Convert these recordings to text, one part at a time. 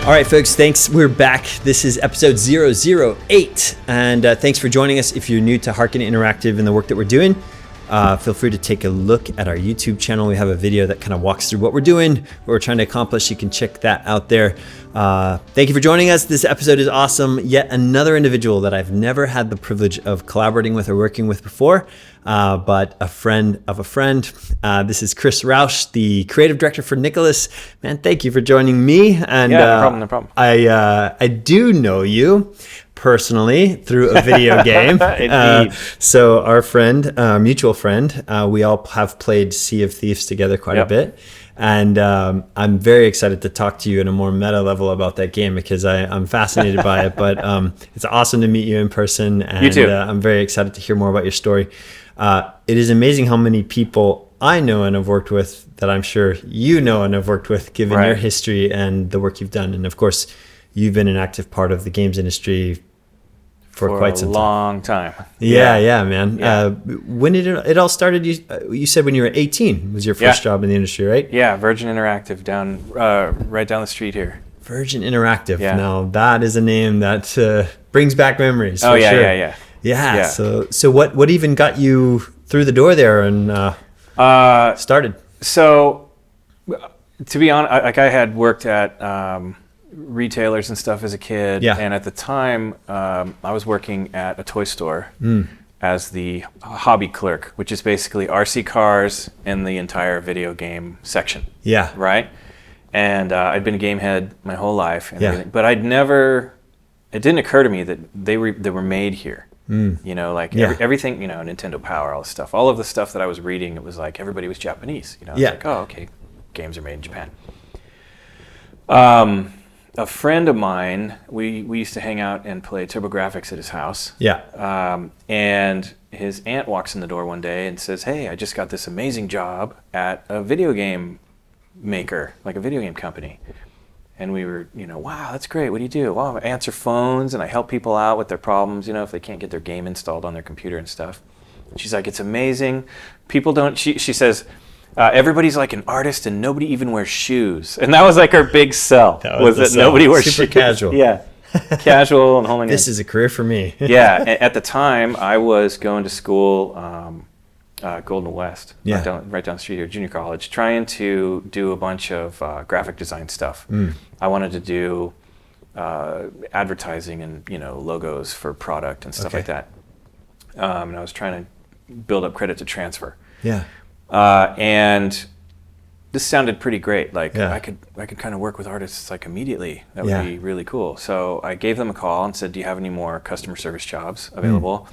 All right, folks, thanks. We're back. This is episode 008. And thanks for joining us. If you're new to Harken Interactive and the work that we're doing, feel free to take a look at our YouTube channel. We have a video that kind of walks through what we're doing, what we're trying to accomplish. You can check that out there. Thank you for joining us. This episode is awesome. Yet another individual that I've never had the privilege of collaborating with or working with before, but a friend of a friend. This is Chris Rausch, the creative director for Nicalis. Man, thank you for joining me. And no problem. I do know you personally through a video game. So our friend, mutual friend, we all have played Sea of Thieves together quite a bit. And I'm very excited to talk to you in a more meta level about that game because I'm fascinated by it. But it's awesome to meet you in person. And you too. I'm very excited to hear more about your story. It is amazing how many people I know and have worked with that I'm sure you know and have worked with, given your history and the work you've done. And of course, you've been an active part of the games industry for quite some time. A long time. Yeah, man. Yeah. When did it all started? You said when you were 18 was your first job in the industry, right? Yeah, Virgin Interactive right down the street here. Virgin Interactive. Yeah. Now that is a name that brings back memories. Oh, for yeah, sure. Yeah. So what even got you through the door there and started? So to be honest, I had worked at retailers and stuff as a kid, and at the time I was working at a toy store as the hobby clerk, which is basically RC cars and the entire video game section. Yeah. Right? And I'd been a game head my whole life and everything, but it didn't occur to me that they were made here. You know, like everything, you know, Nintendo Power, all this stuff, all of the stuff that I was reading, it was like everybody was Japanese, you know. I was like, oh, okay, games are made in Japan. A friend of mine, we used to hang out and play TurboGrafx at his house. Yeah. And his aunt walks in the door one day and says, hey, I just got this amazing job at a video game maker, like a video game company. And we were, you know, wow, that's great. What do you do? Well, I answer phones and I help people out with their problems, you know, if they can't get their game installed on their computer and stuff. She's like, it's amazing. People don't, she says, everybody's like an artist and nobody even wears shoes. And that was like her big sell, was that nobody wears shoes. Super casual. Yeah, casual and holding This is a career for me. Yeah, at the time I was going to school, Golden West, right down the street here, junior college, trying to do a bunch of graphic design stuff. I wanted to do advertising and, you know, logos for product and stuff like that. And I was trying to build up credit to transfer. Yeah. And this sounded pretty great. Like I could kind of work with artists like immediately. That would be really cool. So I gave them a call and said, do you have any more customer service jobs available?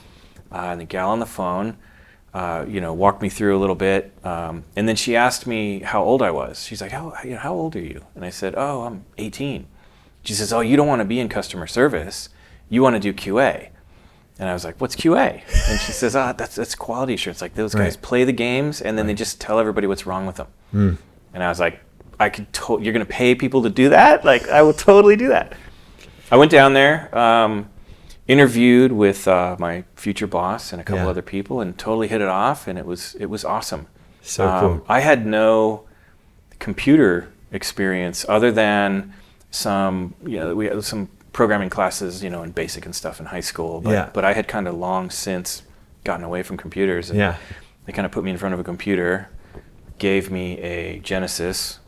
And the gal on the phone, you know, walked me through a little bit. And then she asked me how old I was. She's like, how old are you? And I said, oh, I'm 18. She says, oh, you don't want to be in customer service. You want to do QA. And I was like, what's QA? And she says, that's quality assurance. Like those guys play the games and then they just tell everybody what's wrong with them. And I was like, you're going to pay people to do that? Like, I will totally do that. I went down there, interviewed with my future boss and a couple other people and totally hit it off. And it was awesome. So cool. I had no computer experience other than some, you know, we had some programming classes, you know, in basic and stuff in high school, but I had kind of long since gotten away from computers. And they kind of put me in front of a computer, gave me a Genesis,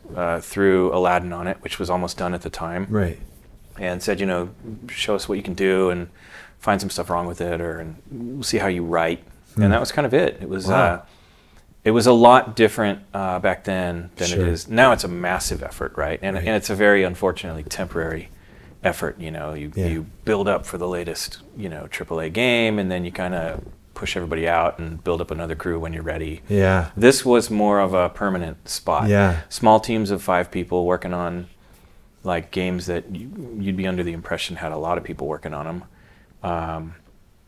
threw Aladdin on it, which was almost done at the time. Right. And said, you know, show us what you can do and find some stuff wrong with it, and we'll see how you write. And that was kind of it. It was it was a lot different back then than it is now. It's a massive effort, right? And it's a very unfortunately temporary effort. You know, you build up for the latest, you know, AAA game, and then you kind of push everybody out and build up another crew when you're ready. Yeah. This was more of a permanent spot. Yeah. Small teams of 5 people working on like games that you'd be under the impression had a lot of people working on them.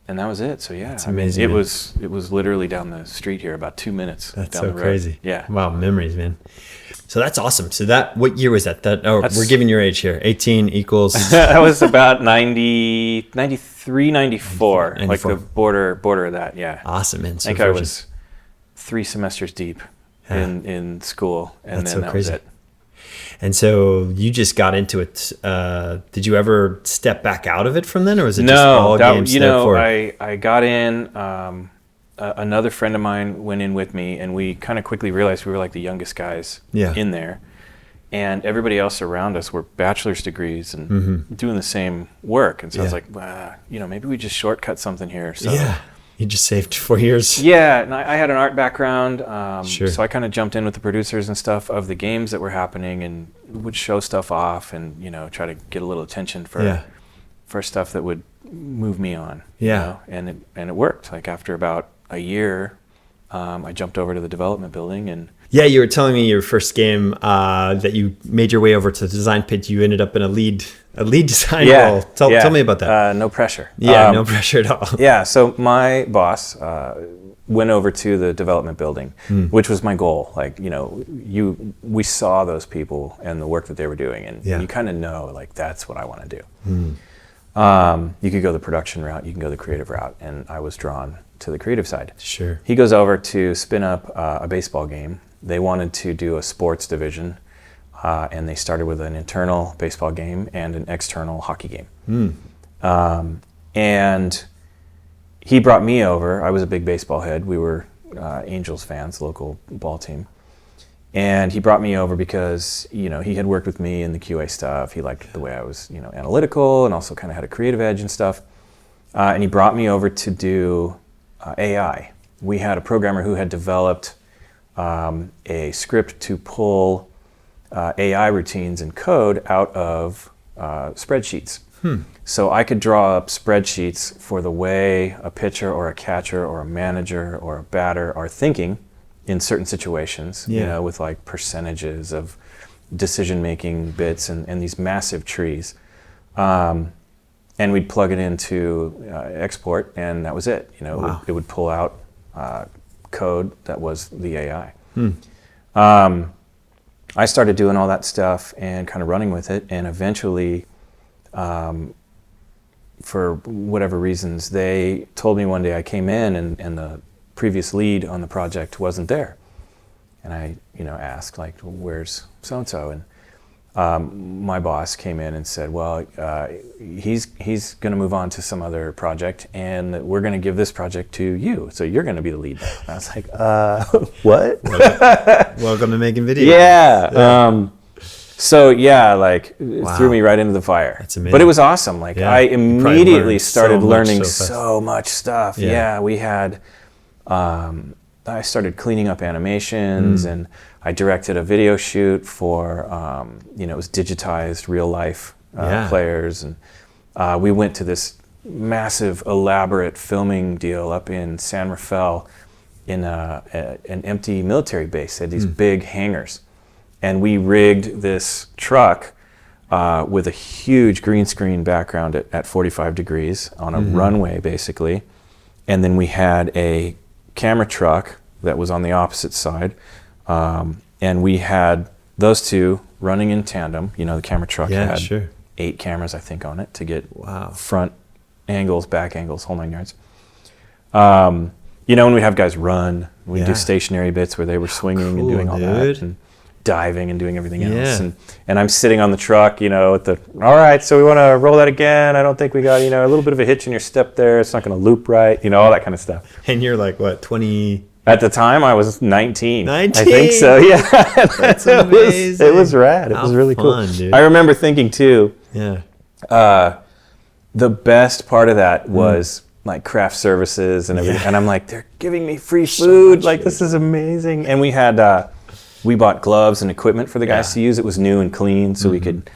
And that was it. So yeah, that's amazing. It was literally down the street here, about 2 minutes. That's down so the road. crazy. Yeah. Wow, memories, man. So that's awesome. So what year was that? We're giving your age here. 18 equals. That was about 93, 94, like the border of that. Yeah. Awesome, man. So I think I was 3 semesters deep in school, and that's then so that crazy. was it. And so you just got into it. Did you ever step back out of it from then, or was it just all games? I got in. Another friend of mine went in with me, and we kind of quickly realized we were like the youngest guys in there. And everybody else around us were bachelor's degrees and doing the same work. And so I was like, maybe we just shortcut something here. So you just saved 4 years. Yeah, and I had an art background. Sure. So I kind of jumped in with the producers and stuff of the games that were happening and would show stuff off and, try to get a little attention for stuff that would move me on. Yeah. And it worked. Like after about a year, I jumped over to the development building and... Yeah, you were telling me your first game that you made your way over to the design pit. You ended up in a lead design role. Tell me about that. No pressure. Yeah, no pressure at all. Yeah, so my boss went over to the development building, which was my goal. Like, we saw those people and the work that they were doing, and you kind of know, like, that's what I want to do. You could go the production route, you can go the creative route, and I was drawn to the creative side. Sure. He goes over to spin up a baseball game. They wanted to do a sports division, and they started with an internal baseball game and an external hockey game. And he brought me over. I was a big baseball head. We were Angels fans, local ball team. And he brought me over because, he had worked with me in the QA stuff. He liked the way I was, analytical and also kind of had a creative edge and stuff. And he brought me over to do AI. We had a programmer who had developed a script to pull AI routines and code out of spreadsheets. So I could draw up spreadsheets for the way a pitcher or a catcher or a manager or a batter are thinking in certain situations, with like percentages of decision-making bits and these massive trees. And we'd plug it into export, and that was it. It would pull out code that was the AI. I started doing all that stuff and kind of running with it, and eventually, for whatever reasons, they told me one day I came in and the previous lead on the project wasn't there. And I, asked, like, where's so-and-so? And my boss came in and said, well, he's going to move on to some other project, and we're going to give this project to you. So you're going to be the lead. And I was like, what? Welcome to making videos. Yeah. It threw me right into the fire. That's amazing. But it was awesome. Like, I immediately started learning so much stuff. Yeah, we had... I started cleaning up animations, and I directed a video shoot for, it was digitized real life players. And we went to this massive, elaborate filming deal up in San Rafael in an empty military base. They had these big hangars. And we rigged this truck with a huge green screen background at 45 degrees on a runway, basically. And then we had a camera truck that was on the opposite side, and we had those two running in tandem. The camera truck had 8 cameras, I think, on it to get front angles, back angles, whole 9 yards. When we'd have guys run, we'd do stationary bits where they were swinging and doing all that, and diving and doing everything else. And I'm sitting on the truck, all right, so we want to roll that again. I don't think we got, a little bit of a hitch in your step there. It's not going to loop right, all that kind of stuff. And you're like, what, 20? At the time, I was 19. 19? I think so, yeah. That's amazing. It was rad. It was really cool. Dude. I remember thinking, too, the best part of that was like craft services and everything. And I'm like, they're giving me free food. So this is amazing. And we had... we bought gloves and equipment for the guys to use. It was new and clean, so we could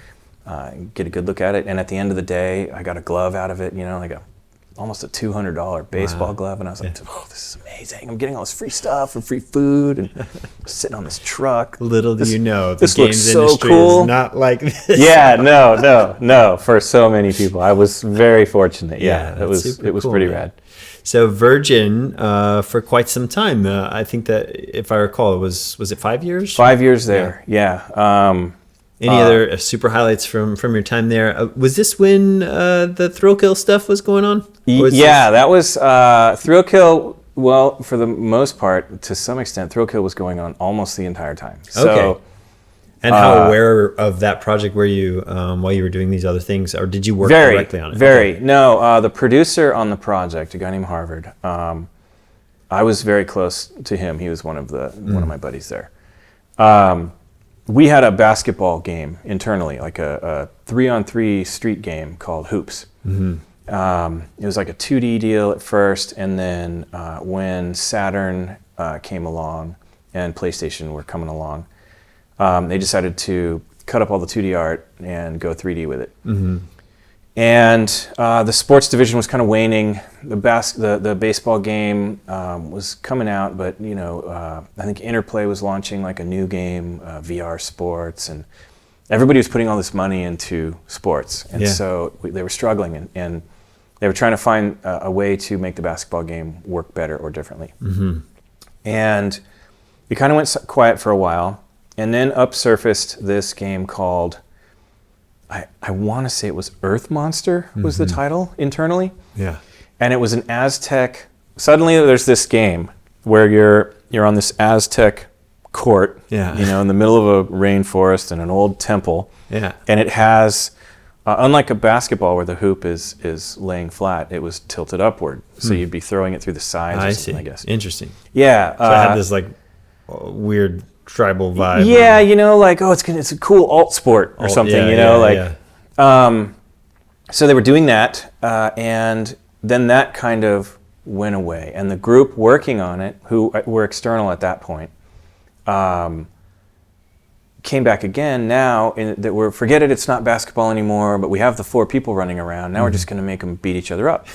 get a good look at it. And at the end of the day, I got a glove out of it, like almost a $200 baseball glove. And I was like, oh, this is amazing. I'm getting all this free stuff and free food and sitting on this truck. Little do you know, the games industry is not like this. Yeah, no. For so many people. I was very fortunate. Yeah, it was cool, pretty rad. So Virgin, for quite some time, I think that if I recall, was it 5 years? 5 years there, yeah. Any other super highlights from your time there? Was this when the Thrill Kill stuff was going on? That was Thrill Kill. Well, for the most part, to some extent, Thrill Kill was going on almost the entire time. So And how aware of that project were you while you were doing these other things, or did you work directly on it? Very. No, the producer on the project, a guy named Harvard, I was very close to him. He was one of my buddies there. We had a basketball game internally, like a 3-on-3 street game called Hoops. Mm-hmm. It was like a 2D deal at first, and then when Saturn came along and PlayStation were coming along, they decided to cut up all the 2D art and go 3D with it. Mm-hmm. And the sports division was kind of waning. The baseball game was coming out, but I think Interplay was launching like a new game, VR Sports, and everybody was putting all this money into sports, and so they were struggling, and they were trying to find a way to make the basketball game work better or differently. Mm-hmm. And it kind of went quiet for a while, and then upsurfaced this game called, I want to say it was Earth Monster was the title internally. Yeah. And it was an Aztec. Suddenly there's this game where you're on this Aztec court, in the middle of a rainforest and an old temple. Yeah. And it has, unlike a basketball where the hoop is laying flat, it was tilted upward. So you'd be throwing it through the sides or something, I guess. Interesting. Yeah. So it had this like weird tribal vibe. Yeah, it's a cool alt sport or something, So they were doing that, and then that kind of went away. And the group working on it, who were external at that point, came back again now, that we're, forget it, it's not basketball anymore, but we have the 4 people running around. Now we're just going to make them beat each other up.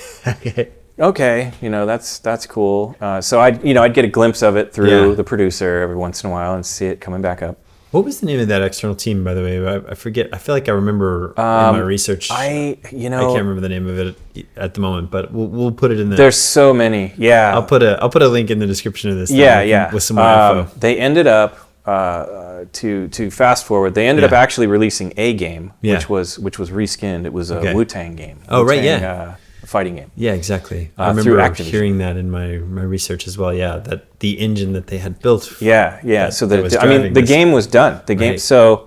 Okay, that's cool. So I'd get a glimpse of it through the producer every once in a while and see it coming back up. What was the name of that external team, by the way? I forget. I feel like I remember in my research. I can't remember the name of it at the moment, but we'll put it in there. There's so many. Yeah. I'll put a link in the description of this. With some more info. They ended up to fast forward. They ended up actually releasing a game, which was reskinned. It was a Wu-Tang game. Oh, right, fighting game. Yeah, exactly. I remember hearing that in my research as well. Yeah, that the engine that they had built. Yeah. So the game was done. The game. Right. So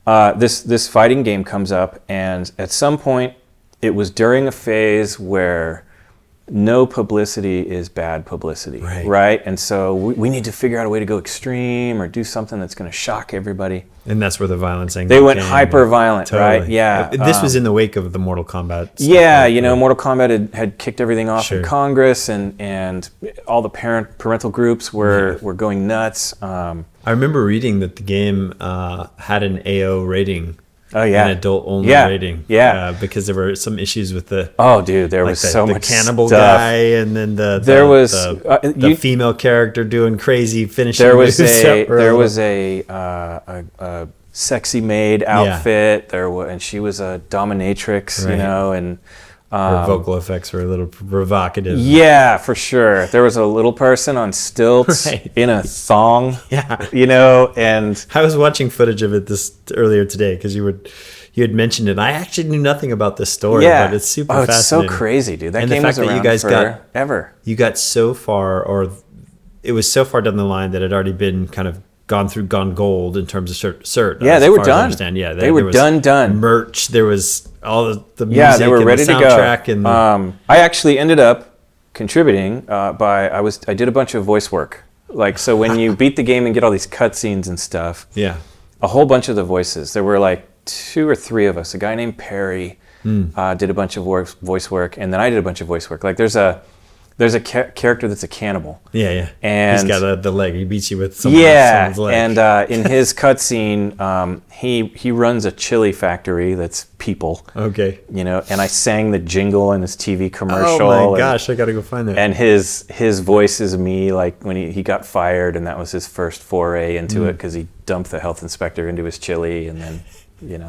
this fighting game comes up, and at some point, it was during a phase where no publicity is bad publicity, right? And so we need to figure out a way to go extreme or do something that's going to shock everybody. And that's where the violence angle They went hyper violent, right? Yeah. This was in the wake of the Mortal Kombat stuff. Yeah, Mortal Kombat had kicked everything off in Congress, and all the parental groups were going nuts. I remember reading that the game had an AO rating. Oh yeah, an adult-only rating. Yeah, because there were some issues with the. Oh, dude, there was so much cannibal stuff. guy, and then the female character doing crazy finishing. There was a sexy maid outfit. And she was a dominatrix, and. Her vocal effects were a little provocative. Yeah, for sure. There was a little person on stilts in a thong. Yeah, and I was watching footage of it earlier today because you had mentioned it. I actually knew nothing about this story, but it's super fascinating. It's so crazy, dude. That and game the fact was that you guys forever. You got so far, or it was so far down the line that it had already been kind of gone gold in terms of cert. Yeah, they were done. I understand. Yeah, they were done. Merch. There was all the music. Yeah, they were ready and the soundtrack to go. And I actually ended up contributing I did a bunch of voice work. Like, so when you beat the game and get all these cutscenes and stuff. Yeah. A whole bunch of the voices. There were like 2 or 3 of us. A guy named Perry did a bunch of voice work, and then I did a bunch of voice work. Like, there's a character that's a cannibal. Yeah. And he's got the leg. He beats you with someone's leg. And in his cutscene, he runs a chili factory that's people. Okay. And I sang the jingle in his TV commercial. Oh my gosh, I gotta go find that. And his voice is me, like when he got fired, and that was his first foray into it because he dumped the health inspector into his chili, and then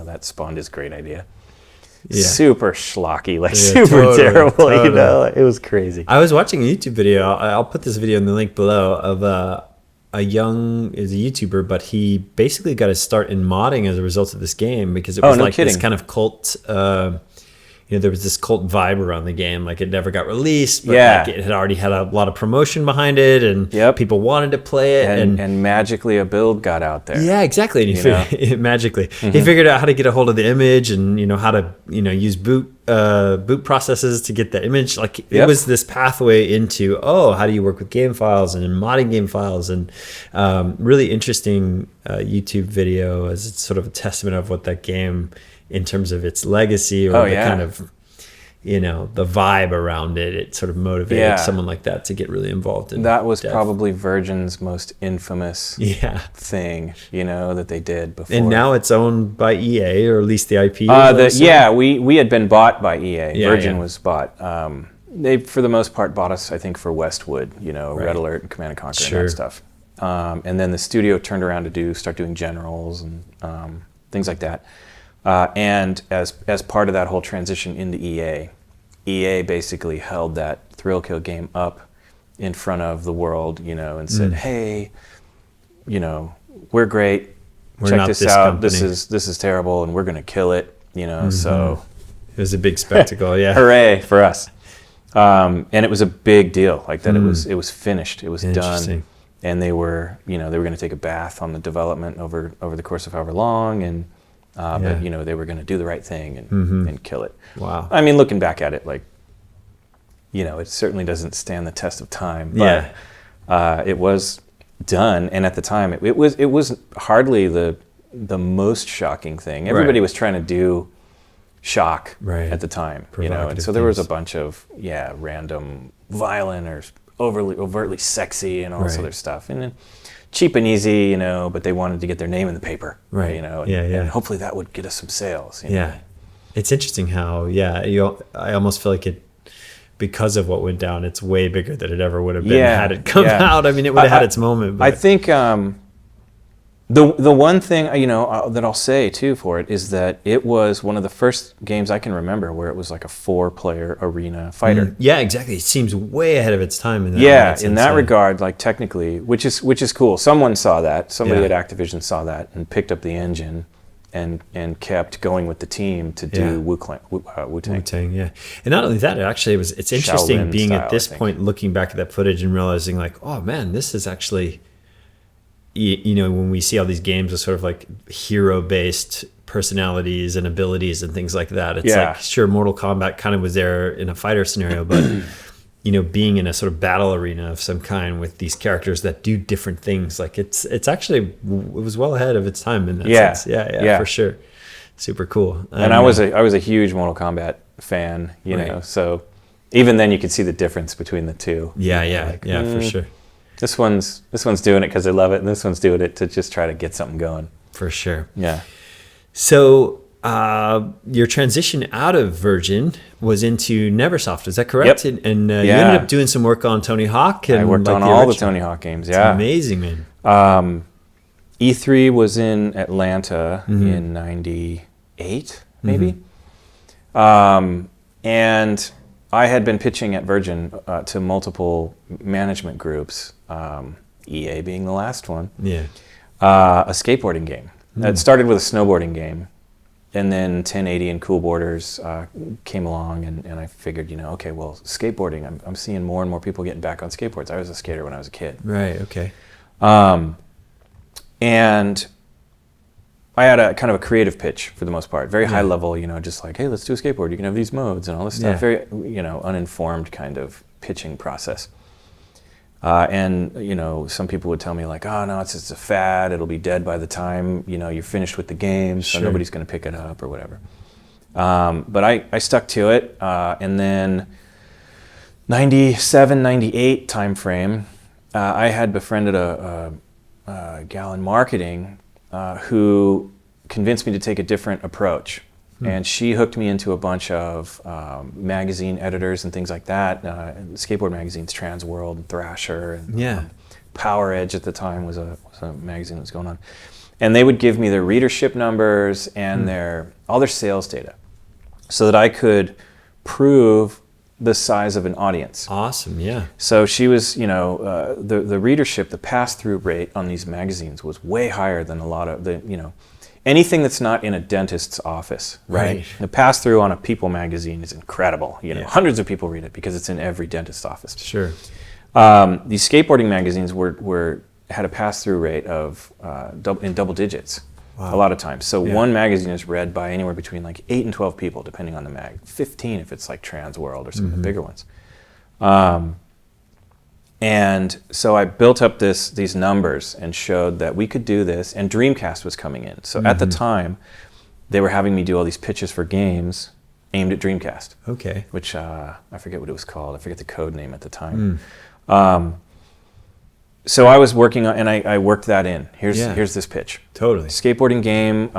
that spawned his great idea. Yeah. Super schlocky, super terrible. Totally. It was crazy. I was watching a YouTube video. I'll put this video in the link below of a young YouTuber, but he basically got his start in modding as a result of this game because it was this kind of cult. there was this cult vibe around the game. Like it never got released, but Yeah. like it had already had a lot of promotion behind it, and people wanted to play it. And magically a build got out there. Yeah, exactly. And he figured, magically, he figured out how to get a hold of the image, and how to use boot processes to get the image. Like it was this pathway into how do you work with game files and modding game files, and really interesting YouTube video as it's sort of a testament of what that game, in terms of its legacy or kind of the vibe around it. It sort of motivated someone like that to get really involved in that was dev. probably Virgin's most infamous thing that they did before. And now it's owned by EA, or at least the IP. We had been bought by EA. Virgin was bought. They for the most part bought us, I think, for Westwood, Red Alert and Command & Conquer and that stuff. And then the studio turned around to start doing Generals and things like that. And as part of that whole transition into EA basically held that Thrill Kill game up in front of the world, and said, "Hey, we're great. Check this out. Company. This is terrible, and we're gonna kill it." So it was a big spectacle. Yeah, hooray for us! And it was a big deal, like that. It was finished. It was done. And they were going to take a bath on the development over the course of however long, and. But they were going to do the right thing and kill it. Wow. I mean, looking back at it, like, it certainly doesn't stand the test of time. But it was done, and at the time, it was hardly the most shocking thing. Everybody was trying to do shock at the time, and so there was a bunch of random violent or overtly sexy and all this other stuff, and then. Cheap and easy, but they wanted to get their name in the paper, and hopefully that would get us some sales. It's interesting how, I almost feel like it, because of what went down, it's way bigger than it ever would have been had it come out. I mean, it would have had its moment. But. I think the one thing that I'll say too for it is that it was one of the first games I can remember where it was like a 4-player arena fighter. Yeah, exactly. It seems way ahead of its time in that. In that regard, like technically, which is cool. Someone saw that. Somebody at Activision saw that and picked up the engine and kept going with the team to do Wu-Tang. Wu-Tang, yeah. And not only that, it's interesting Shaolin being style, at this point, looking back at that footage and realizing like, oh man, this is actually. When we see all these games with sort of like hero-based personalities and abilities and things like that, it's like, sure, Mortal Kombat kind of was there in a fighter scenario, but being in a sort of battle arena of some kind with these characters that do different things, like it was well ahead of its time in that sense. Yeah, for sure. Super cool. And I was a huge Mortal Kombat fan, so even then you could see the difference between the two. For sure. This one's doing it because they love it, and this one's doing it to just try to get something going. For sure. Yeah. So your transition out of Virgin was into Neversoft, is that correct? Yep. And you ended up doing some work on Tony Hawk. And I worked on all the Tony Hawk games, It's amazing, man. E3 was in Atlanta in 98, maybe. And I had been pitching at Virgin to multiple management groups, EA being the last one, a skateboarding game. It started with a snowboarding game, and then 1080 and Cool Borders came along, and I figured, okay, well, skateboarding, I'm seeing more and more people getting back on skateboards. I was a skater when I was a kid. Right, okay. And I had a kind of a creative pitch for the most part, very high level, just like, hey, let's do a skateboard. You can have these modes and all this stuff. Very, uninformed kind of pitching process. And some people would tell me like, oh no, it's just a fad. It'll be dead by the time you're finished with the game, so nobody's going to pick it up or whatever. But I stuck to it, and then 97, 98 time frame, I had befriended a gal in marketing who convinced me to take a different approach. And she hooked me into a bunch of magazine editors and things like that. Skateboard magazines, Trans World, and Thrasher, and Power Edge at the time was a magazine that was going on. And they would give me their readership numbers and all their sales data, so that I could prove the size of an audience. Awesome, yeah. So she was, the readership, the pass-through rate on these magazines was way higher than a lot of anything that's not in a dentist's office, right? The pass-through on a People magazine is incredible. Hundreds of people read it because it's in every dentist's office. Sure. These skateboarding magazines had a pass-through rate of in double digits. Wow. A lot of times. So one magazine is read by anywhere between like 8 and 12 people, depending on the mag. 15 if it's like Trans World or some of the bigger ones. And so I built up these numbers and showed that we could do this. And Dreamcast was coming in. So at the time, they were having me do all these pitches for games aimed at Dreamcast. Okay. Which I forget what it was called. I forget the code name at the time. So I was working on, and I worked that in. Here's this pitch. Totally. Skateboarding game.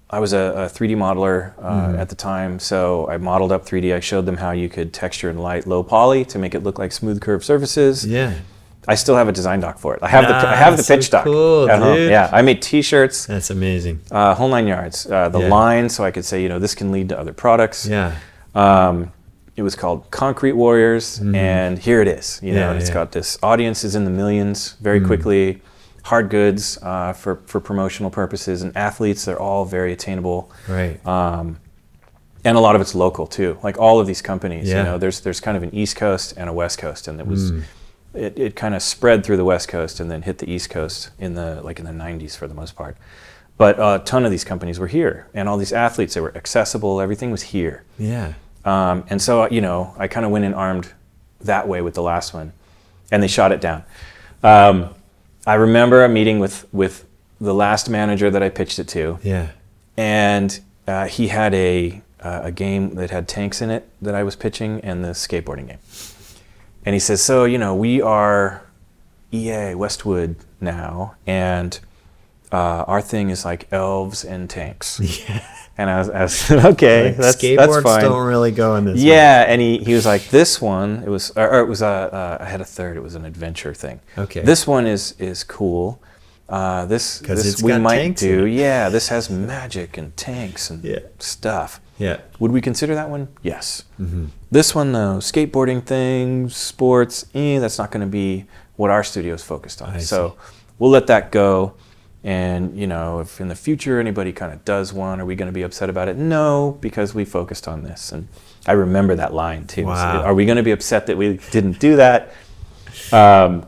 I was a 3D modeler at the time, so I modeled up 3D. I showed them how you could texture and light low poly to make it look like smooth curved surfaces. Yeah. I still have a design doc for it. I have the pitch doc cool, at home. Dude. Yeah, I made T-shirts. That's amazing. Whole 9 yards. The line, so I could say, this can lead to other products. Yeah. It was called Concrete Warriors, and here it is. It's got this audience is in the millions very quickly. Hard goods for promotional purposes, and athletes, they're all very attainable. Right. And a lot of it's local too. Like all of these companies, there's kind of an East Coast and a West Coast, and it kind of spread through the West Coast and then hit the East Coast in the 90s for the most part. But a ton of these companies were here, and all these athletes, they were accessible. Everything was here. Yeah. And so, I kind of went in armed that way with the last one, and they shot it down. I remember a meeting with the last manager that I pitched it to. Yeah. And he had a game that had tanks in it that I was pitching, and the skateboarding game. And he says, so, we are EA Westwood now, and our thing is like elves and tanks. Yeah. And I was okay, that's fine. Don't really go in this. Yeah, and he was like, this one, it was I had a third. It was an adventure thing. Okay. This one is cool. This we might do. Yeah, this has magic and tanks and stuff. Yeah. Would we consider that one? Yes. This one though, skateboarding things, sports, that's not going to be what our studio is focused on. So we'll let that go. And, if in the future anybody kind of does one, are we going to be upset about it? No, because we focused on this. And I remember that line too. Wow. So are we going to be upset that we didn't do that? And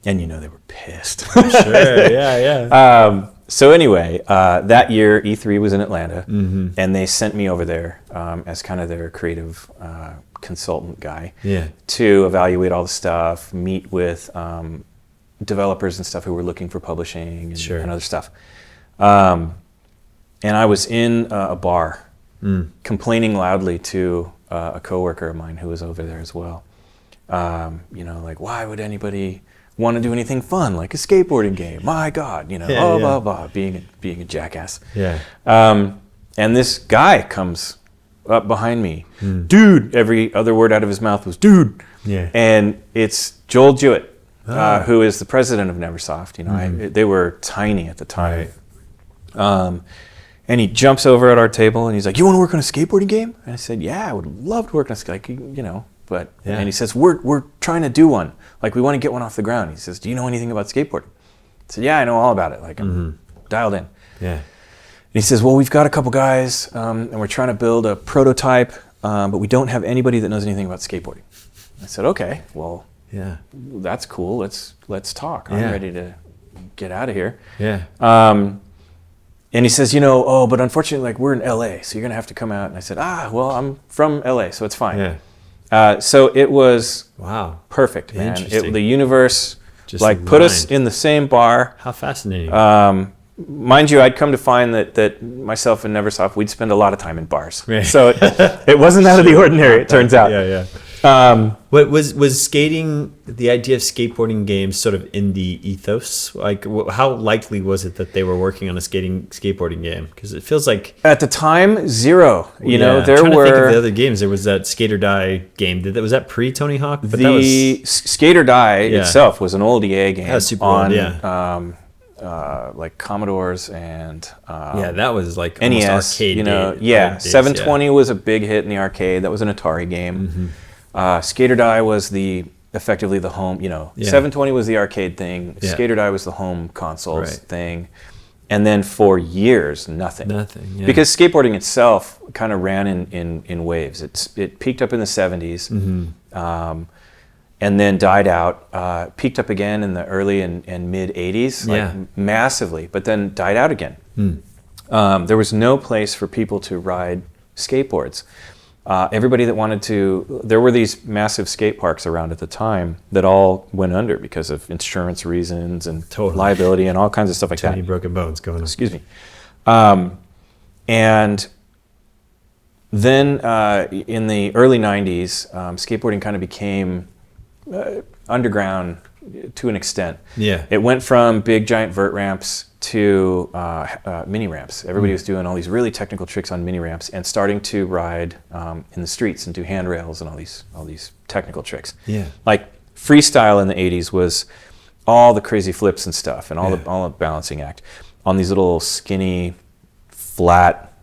they were pissed. Sure, yeah. So anyway, that year E3 was in Atlanta, and they sent me over there as kind of their creative consultant guy to evaluate all the stuff, meet with developers and stuff who were looking for publishing and other stuff. And I was in a bar complaining loudly to a coworker of mine who was over there as well. Why would anybody want to do anything fun like a skateboarding game? My God, blah, blah, being a jackass. Yeah. And this guy comes up behind me. Dude, every other word out of his mouth was dude. Yeah. And it's Joel Jewett. Who is the president of Neversoft. They were tiny at the time. Right. And he jumps over at our table and he's like, you want to work on a skateboarding game? And I said, yeah, I would love to work on a and he says, we're trying to do one. Like, we want to get one off the ground. He says, do you know anything about skateboarding? I said, yeah, I know all about it. Like, I'm dialed in. Yeah. And he says, well, we've got a couple guys and we're trying to build a prototype, but we don't have anybody that knows anything about skateboarding. I said, okay, well, yeah, that's cool. Let's talk. I'm ready to get out of here. Yeah. And he says, but unfortunately, we're in LA, so you're gonna have to come out. And I said, well, I'm from LA, so it's fine. Yeah. So it was perfect, man. The universe just put us in the same bar. How fascinating. Mind you, I'd come to find that myself and Neversoft, we'd spend a lot of time in bars. Right. So it wasn't out of the ordinary. It turns out. Yeah. What was skating, the idea of skateboarding games sort of in the ethos? Like, how likely was it that they were working on a skateboarding game? Because it feels like at the time, zero. There I'm trying were to think of the other games. There was that Skate or Die game. Was that pre Tony Hawk? But the Skate or Die itself was an old EA game. That was super old, like Commodores and that was like NES, arcade. Days, 720 was a big hit in the arcade. That was an Atari game. Skater Die was effectively the home. 720 was the arcade thing. Yeah. Skater Die was the home consoles thing. And then for years, nothing. Yeah. Because skateboarding itself kind of ran in waves. It peaked up in the 70s, and then died out. Peaked up again in the early and mid 80s, massively, but then died out again. There was no place for people to ride skateboards. Everybody that wanted to, there were these massive skate parks around at the time that all went under because of insurance reasons and liability and all kinds of stuff like that. Too many broken bones going on. Excuse me. And then in the early 90s, skateboarding kind of became underground to an extent. Yeah. It went from big giant vert ramps to mini ramps. Everybody was doing all these really technical tricks on mini ramps and starting to ride in the streets and do handrails and all these technical tricks. Yeah. Like freestyle in the 80s was all the crazy flips and stuff and all the balancing act on these little skinny, flat,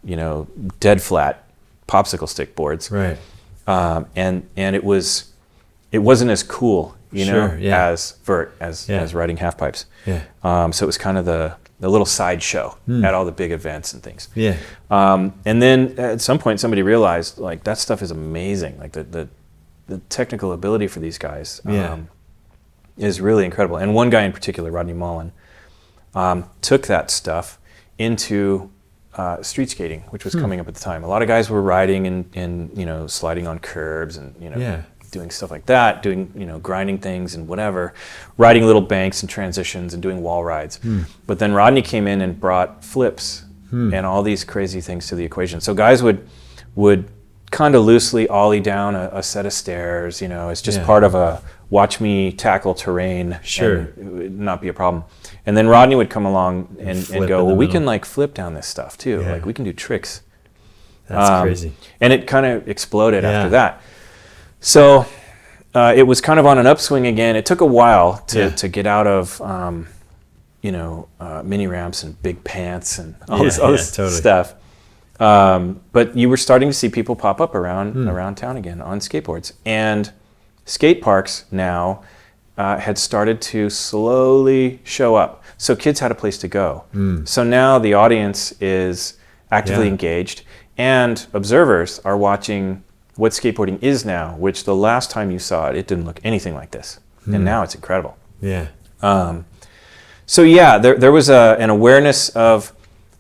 dead flat popsicle stick boards. Right. And it wasn't as cool, as vert, as riding half pipes. Yeah. So it was kind of the little sideshow at all the big events and things. Yeah. And then at some point somebody realized like that stuff is amazing. Like the technical ability for these guys is really incredible. And one guy in particular, Rodney Mullen, took that stuff into street skating, which was coming up at the time. A lot of guys were riding and sliding on curbs and doing stuff like that, doing grinding things and whatever, riding little banks and transitions and doing wall rides. But then Rodney came in and brought flips and all these crazy things to the equation. So guys would kind of loosely ollie down a set of stairs. It's just part of a watch me tackle terrain. Sure. And it would not be a problem. And then Rodney would come along and go, well, we can like flip down this stuff too. Yeah. Like we can do tricks. That's crazy. And it kind of exploded after that. So it was kind of on an upswing again. It took a while to get out of, mini ramps and big pants and all this totally. stuff. But you were starting to see people pop up around town again on skateboards. And skate parks now had started to slowly show up. So kids had a place to go. So now the audience is actively engaged, and observers are watching what skateboarding is now, which the last time you saw it, it didn't look anything like this. And now it's incredible. Yeah. So there was an awareness of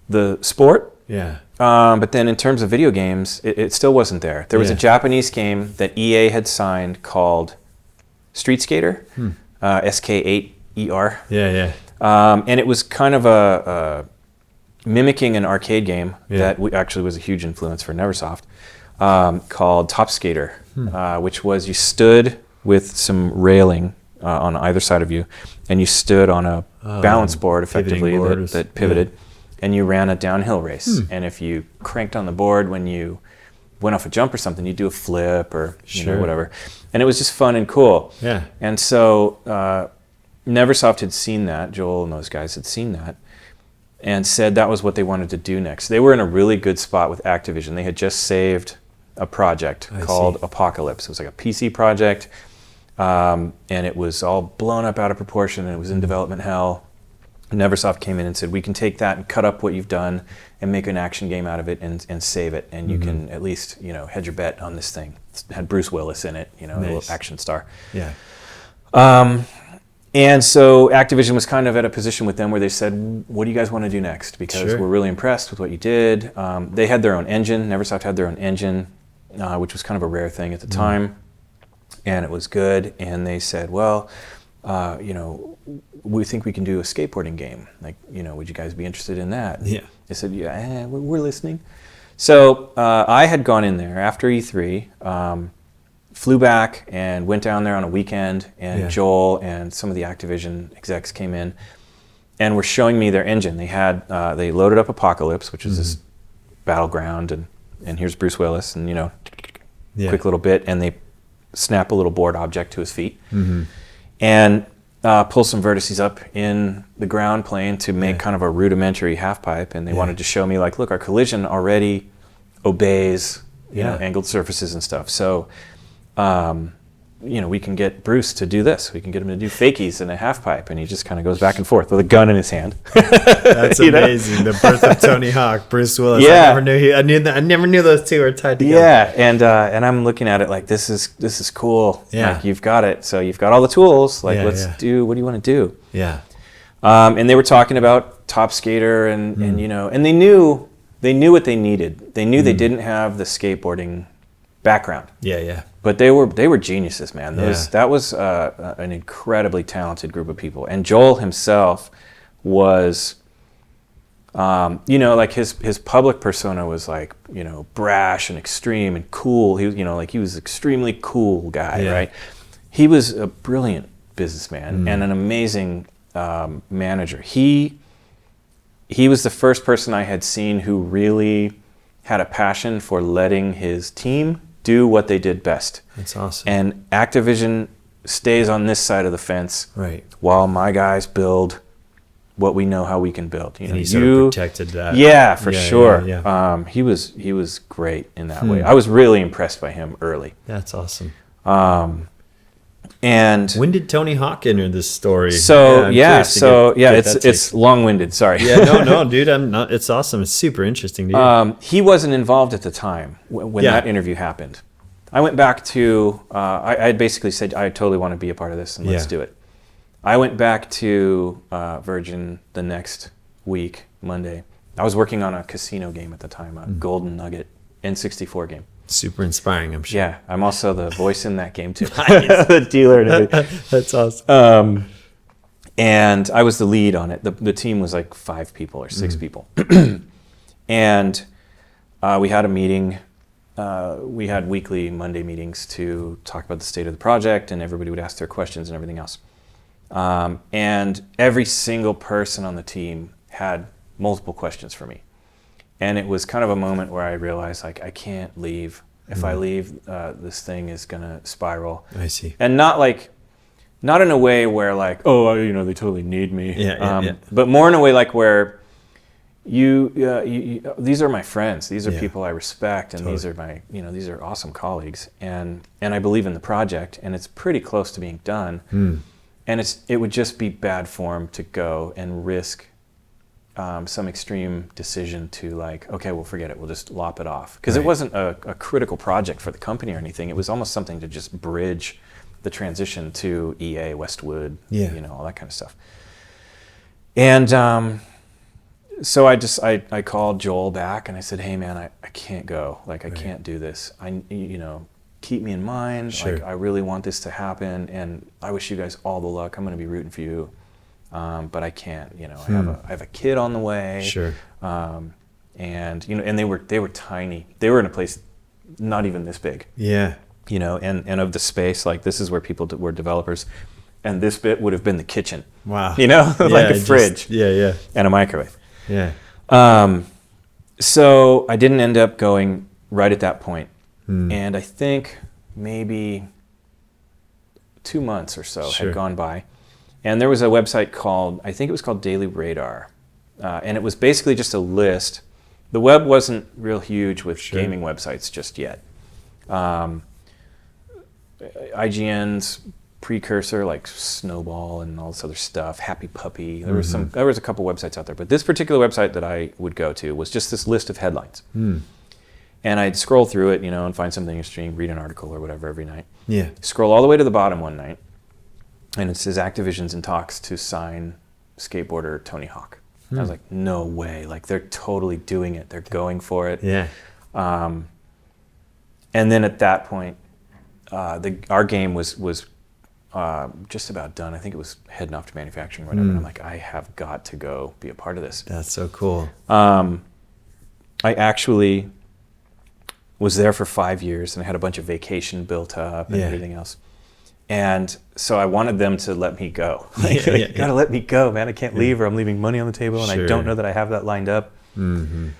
the sport. Yeah. But then in terms of video games, it still wasn't there. There was a Japanese game that EA had signed called Street Skater, SK8ER. Yeah. And it was kind of a mimicking an arcade game that actually was a huge influence for Neversoft, called Top Skater, which was you stood with some railing on either side of you, and you stood on a balance board effectively that pivoted, and you ran a downhill race. And if you cranked on the board when you went off a jump or something, you'd do a flip or whatever. And it was just fun and cool. Yeah. And so Neversoft had seen that, Joel and those guys had seen that, and said that was what they wanted to do next. They were in a really good spot with Activision. They had just saved a project called Apocalypse. It was like a PC project, and it was all blown up out of proportion, and it was in development hell. Neversoft came in and said, we can take that and cut up what you've done and make an action game out of it and save it, and you can at least hedge your bet on this thing. It had Bruce Willis in it, a little action star. Yeah. And so Activision was kind of at a position with them where they said, what do you guys want to do next? Because we're really impressed with what you did. They had their own engine. Neversoft had their own engine, which was kind of a rare thing at the time. And it was good. And they said, well, we think we can do a skateboarding game. Like, would you guys be interested in that? Yeah. They said, yeah, we're listening. So I had gone in there after E3, flew back and went down there on a weekend, and Joel and some of the Activision execs came in and were showing me their engine. They had they loaded up Apocalypse, which is this battleground, and here's Bruce Willis, and quick little bit, and they snap a little board object to his feet. And pull some vertices up in the ground plane to make kind of a rudimentary half pipe, and they wanted to show me like, look, our collision already obeys angled surfaces and stuff. So, we can get Bruce to do this. We can get him to do fakies in a half pipe, and he just kind of goes back and forth with a gun in his hand. That's amazing. The birth of Tony Hawk, Bruce Willis. Yeah. I never knew those two were tied together. Yeah, and I'm looking at it like, this is cool. Yeah. Like, you've got it. So you've got all the tools. Like, let's do. What do you want to do? Yeah. And they were talking about Top Skater, and and they knew what they needed. They knew they didn't have the skateboarding background. Yeah. But they were geniuses, man. That was an incredibly talented group of people. And Joel himself was, like his public persona was like, brash and extreme and cool. He was, he was an extremely cool guy, right? He was a brilliant businessman and an amazing manager. He was the first person I had seen who really had a passion for letting his team do what they did best. That's awesome. And Activision stays on this side of the fence, right, while my guys build what we know how we can build. And he sort of protected that. Yeah, for sure. Yeah. He was great in that way. I was really impressed by him early. That's awesome. And when did Tony Hawk enter this story? So it's long-winded. Sorry. No, dude. I'm not. It's awesome. It's super interesting, dude. He wasn't involved at the time when that interview happened. I went back to. I had basically said I totally want to be a part of this and let's do it. I went back to Virgin the next week, Monday. I was working on a casino game at the time, a Golden Nugget N64 game. Super inspiring, I'm sure. Yeah, I'm also the voice in that game too. The dealer and everything. That's awesome. And I was the lead on it. The team was like 5 people or 6 people. And we had a meeting. We had weekly Monday meetings to talk about the state of the project, and everybody would ask their questions and everything else. And every single person on the team had multiple questions for me. And it was kind of a moment where I realized, like, I can't leave. If I leave, this thing is going to spiral. I see. And not in a way where, like, oh, they totally need me. But more in a way like where these are my friends. These are people I respect, and these are my, these are awesome colleagues. And I believe in the project, and it's pretty close to being done. And it would just be bad form to go and risk some extreme decision to, like, okay, we'll forget it. We'll just lop it off. Because it wasn't a critical project for the company or anything. It was almost something to just bridge the transition to EA, Westwood, all that kind of stuff. And so I called Joel back and I said, hey, man, I can't go. Like, I can't do this. Keep me in mind. Sure. Like, I really want this to happen, and I wish you guys all the luck. I'm going to be rooting for you. But I can't, I have a kid on the way. Sure. And and they were tiny. They were in a place not even this big. Yeah. And of the space, like, this is where people were developers, and this bit would have been the kitchen. Wow. Like a fridge. And a microwave. Yeah. So I didn't end up going right at that point. And I think maybe 2 months or so had gone by. And there was a website called Daily Radar. And it was basically just a list. The web wasn't real huge with gaming websites just yet. IGN's precursor, like Snowball and all this other stuff, Happy Puppy. There was a couple websites out there. But this particular website that I would go to was just this list of headlines. And I'd scroll through it, and find something interesting, read an article or whatever every night. Yeah. Scroll all the way to the bottom one night. And it says Activision's in talks to sign skateboarder Tony Hawk. I was like, no way. Like, they're totally doing it. They're going for it. Yeah. And then at that point, our game was just about done. I think it was heading off to manufacturing or whatever. And I'm like, I have got to go be a part of this. That's so cool. I actually was there for 5 years, and I had a bunch of vacation built up and everything else. And so I wanted them to let me go. Gotta let me go, man. I can't leave, or I'm leaving money on the table, and I don't know that I have that lined up. And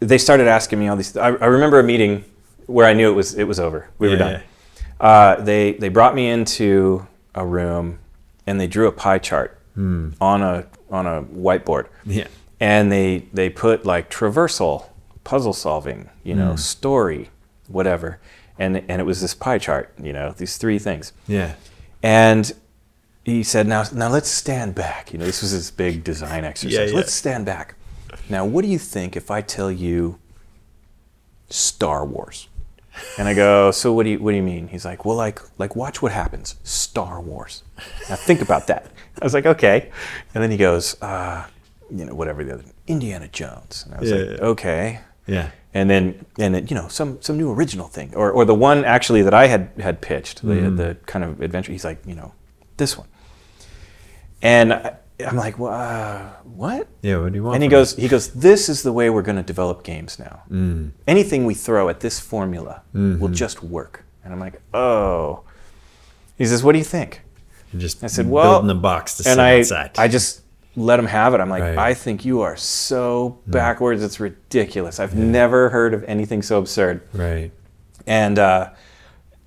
they started asking me all these. I remember a meeting where I knew it was over. We were done. They brought me into a room and they drew a pie chart on a whiteboard. Yeah. And they put like traversal, puzzle solving, story, whatever. And it was this pie chart, these 3 things. Yeah. And he said, now let's stand back. This was this big design exercise. Yeah. Let's stand back. Now, what do you think if I tell you Star Wars? And I go, so what do you mean? He's like, well, like watch what happens. Star Wars. Now think about that. I was like, okay. And then he goes, whatever the other, Indiana Jones. And I was like, okay. Yeah. And then some new original thing, or the one actually that I had pitched, the kind of adventure. He's like, this one. And I'm like, well, what? Yeah, what do you want? And he goes, this is the way we're going to develop games now. Anything we throw at this formula will just work. And I'm like, oh. He says, what do you think? I said, well, building a box to sit outside. I just let him have it. I'm like, right. I think you are so backwards. It's ridiculous. I've never heard of anything so absurd. Right. And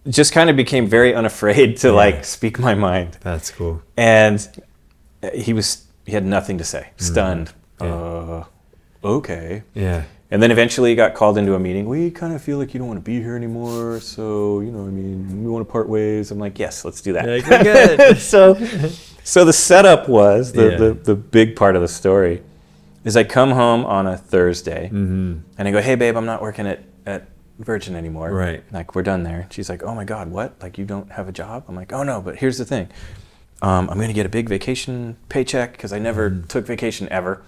just kind of became very unafraid to speak my mind. That's cool. And he had nothing to say, stunned. Okay. Yeah. And then eventually he got called into a meeting. We kind of feel like you don't want to be here anymore. So, we want to part ways. I'm like, yes, let's do that. Like, we're good. So the setup was, the big part of the story is I come home on a Thursday and I go, hey, babe, I'm not working at Virgin anymore. Right. Like, we're done there. She's like, oh my God, what? Like, you don't have a job? I'm like, oh no, but here's the thing. I'm going to get a big vacation paycheck because I never took vacation ever.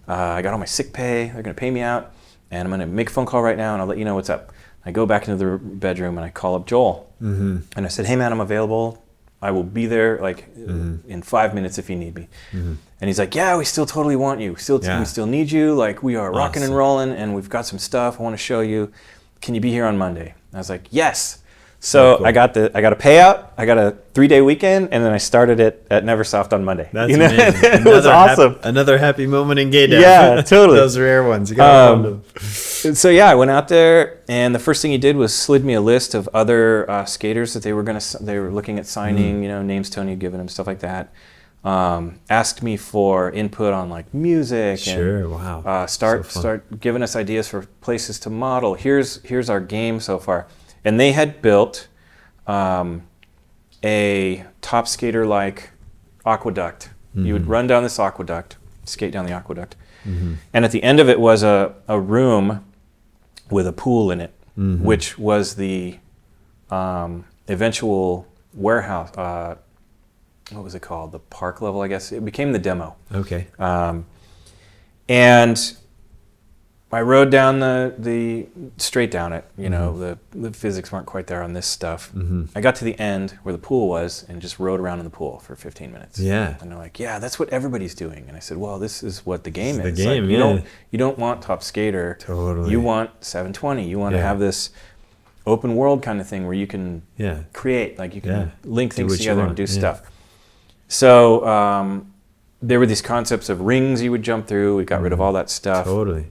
I got all my sick pay. They're going to pay me out. And I'm going to make a phone call right now and I'll let you know what's up. I go back into the bedroom and I call up Joel. And I said, hey man, I'm available. I will be there in 5 minutes if you need me. And he's like, yeah, we still totally want you. We still need you. Like, we are rocking and rolling and we've got some stuff I want to show you. Can you be here on Monday? And I was like, yes. So cool. I got a payout, I got a 3-day weekend, and then I started it at Neversoft on Monday. That's amazing. It was awesome. Another happy moment in gay dev. Yeah, totally. Those rare ones. You gotta find them. So yeah, I went out there, and the first thing he did was slid me a list of other skaters that they were looking at signing. Names Tony had given him, stuff like that. Asked me for input on like music. Sure, and, wow. Start giving us ideas for places to model. Here's our game so far. And they had built a top skater-like aqueduct. You would run down this aqueduct, skate down the aqueduct, and at the end of it was a room with a pool in it, which was the eventual warehouse. What was it called? The park level, I guess. It became the demo. Okay. And I rode down the straight down it. The physics weren't quite there on this stuff. I got to the end where the pool was and just rode around in the pool for 15 minutes. Yeah. And they're like, yeah, that's what everybody's doing. And I said, well, this is what the game is. The game, like, you don't want Top Skater. Totally. You want 720. You want to have this open world kind of thing where you can create, like you can link things together and do stuff. So there were these concepts of rings you would jump through. We got rid of all that stuff. Totally.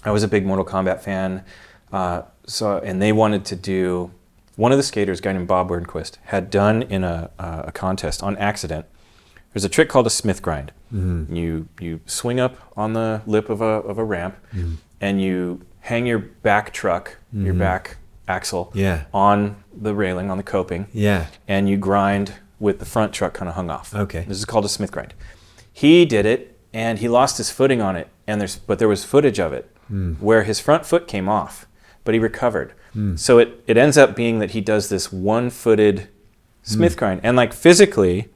I was a big Mortal Kombat fan, and they wanted to do, one of the skaters, a guy named Bob Wernquist, had done in a contest on accident. There's a trick called a Smith grind. You swing up on the lip of a ramp, and you hang your back truck, your back axle, on the railing, on the coping, and you grind with the front truck kind of hung off. Okay. This is called a Smith grind. He did it, and he lost his footing on it, but there was footage of it where his front foot came off, but he recovered. So it ends up being that he does this one-footed Smith grind, and like physically,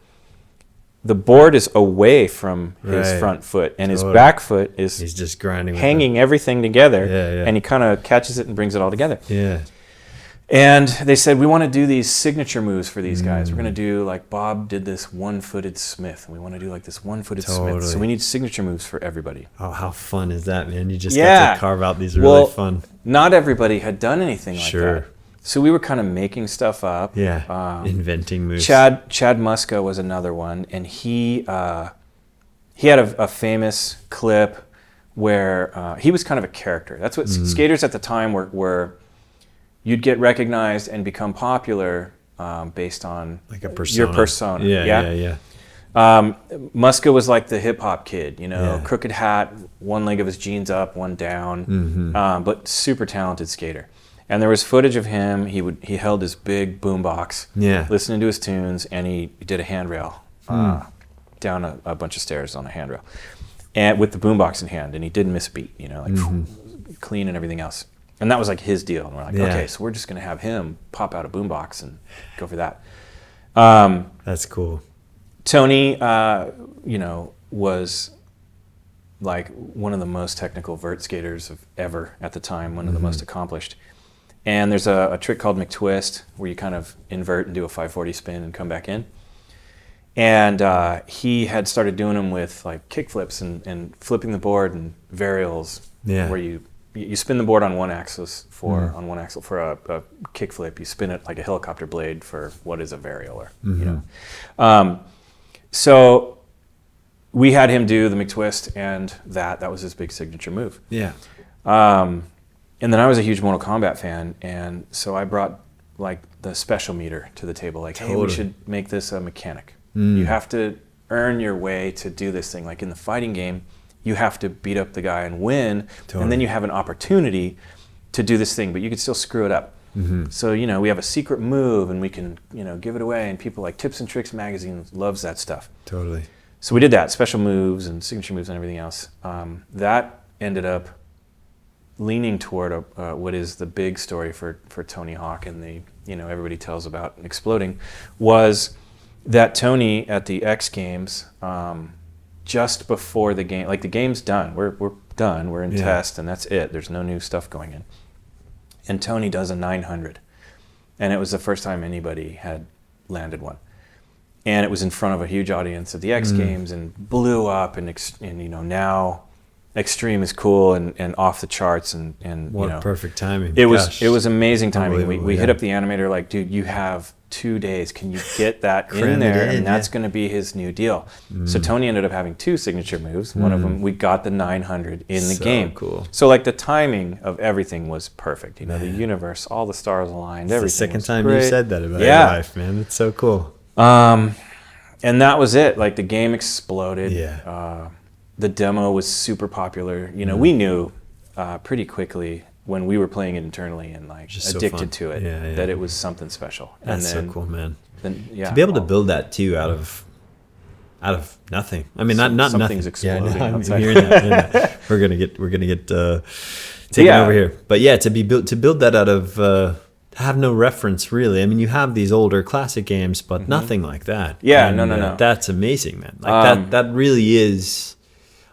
the board is away from his front foot, and his back foot is he's just grinding, hanging everything together, and he kind of catches it and brings it all together. Yeah. And they said, we want to do these signature moves for these guys. We're going to do, like, Bob did this one-footed Smith, and we want to do, like, this one-footed Smith. So we need signature moves for everybody. Oh, how fun is that, man? You just got to carve out these really fun. Not everybody had done anything like that. So we were kind of making stuff up. Yeah, inventing moves. Chad Muska was another one, and he had a famous clip where he was kind of a character. That's what skaters at the time were. You'd get recognized and become popular based on like a persona. your persona. Yeah. Muska was like the hip hop kid, crooked hat, one leg of his jeans up, one down, but super talented skater. And there was footage of him. He held his big boombox, listening to his tunes, and he did a handrail down a bunch of stairs on a handrail, and with the boombox in hand, and he didn't miss a beat, clean and everything else. And that was like his deal. And we're like, okay, so we're just gonna have him pop out a boombox and go for that. That's cool. Tony, was like one of the most technical vert skaters ever at the time, one of the most accomplished. And there's a trick called McTwist where you kind of invert and do a 540 spin and come back in. And he had started doing them with like kickflips and flipping the board and varials, where you spin the board on one axle for a kickflip. You spin it like a helicopter blade for what is a varial, So we had him do the McTwist, and that was his big signature move. Yeah. And then I was a huge Mortal Kombat fan, and so I brought like the special meter to the table. Like, hey, we should make this a mechanic. You have to earn your way to do this thing. Like in the fighting game, you have to beat up the guy and win, and then you have an opportunity to do this thing, but you can still screw it up. So, we have a secret move, and we can, give it away, and people like Tips and Tricks magazine loves that stuff. Totally. So we did that, special moves and signature moves and everything else. That ended up leaning toward what is the big story for Tony Hawk, and everybody tells about exploding, was that Tony at the X Games, just before the game, like the game's done, we're done, we're in test, and that's it. There's no new stuff going in. And Tony does a 900, and it was the first time anybody had landed one. And it was in front of a huge audience at the X Games and blew up, and now Extreme is cool and off the charts, and what perfect timing. It was amazing timing. We hit up the animator like, dude, you have 2 days. Can you get that in there? And that's going to be his new deal. So Tony ended up having 2 signature moves. One of them, we got the 900 in the game. Cool. So like the timing of everything was perfect. The universe, all the stars aligned. It's everything. The second was time great. you said that about your life, man. It's so cool. And that was it. Like the game exploded. Yeah. The demo was super popular. We knew pretty quickly when we were playing it internally and like addicted to it that it was something special. That's so cool, man. Then, to be able to build that too out of nothing. I mean, not nothing. Something's exploding. I'm hearing that. We're gonna get taken over here. But to build that out of have no reference really. I mean, you have these older classic games, but nothing like that. Yeah, and, no. That's amazing, man. Like that really is.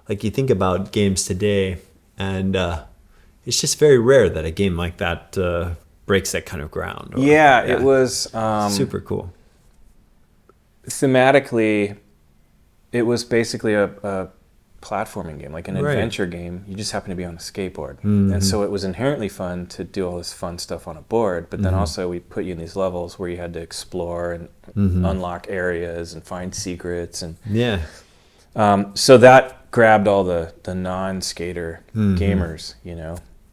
Like you think about games today, and it's just very rare that a game like that breaks that kind of ground. It was super cool. Thematically, it was basically a platforming game, like an adventure game. You just happen to be on a skateboard, and so it was inherently fun to do all this fun stuff on a board. But then also we put you in these levels where you had to explore and unlock areas and find secrets, and so that grabbed all the non-skater gamers,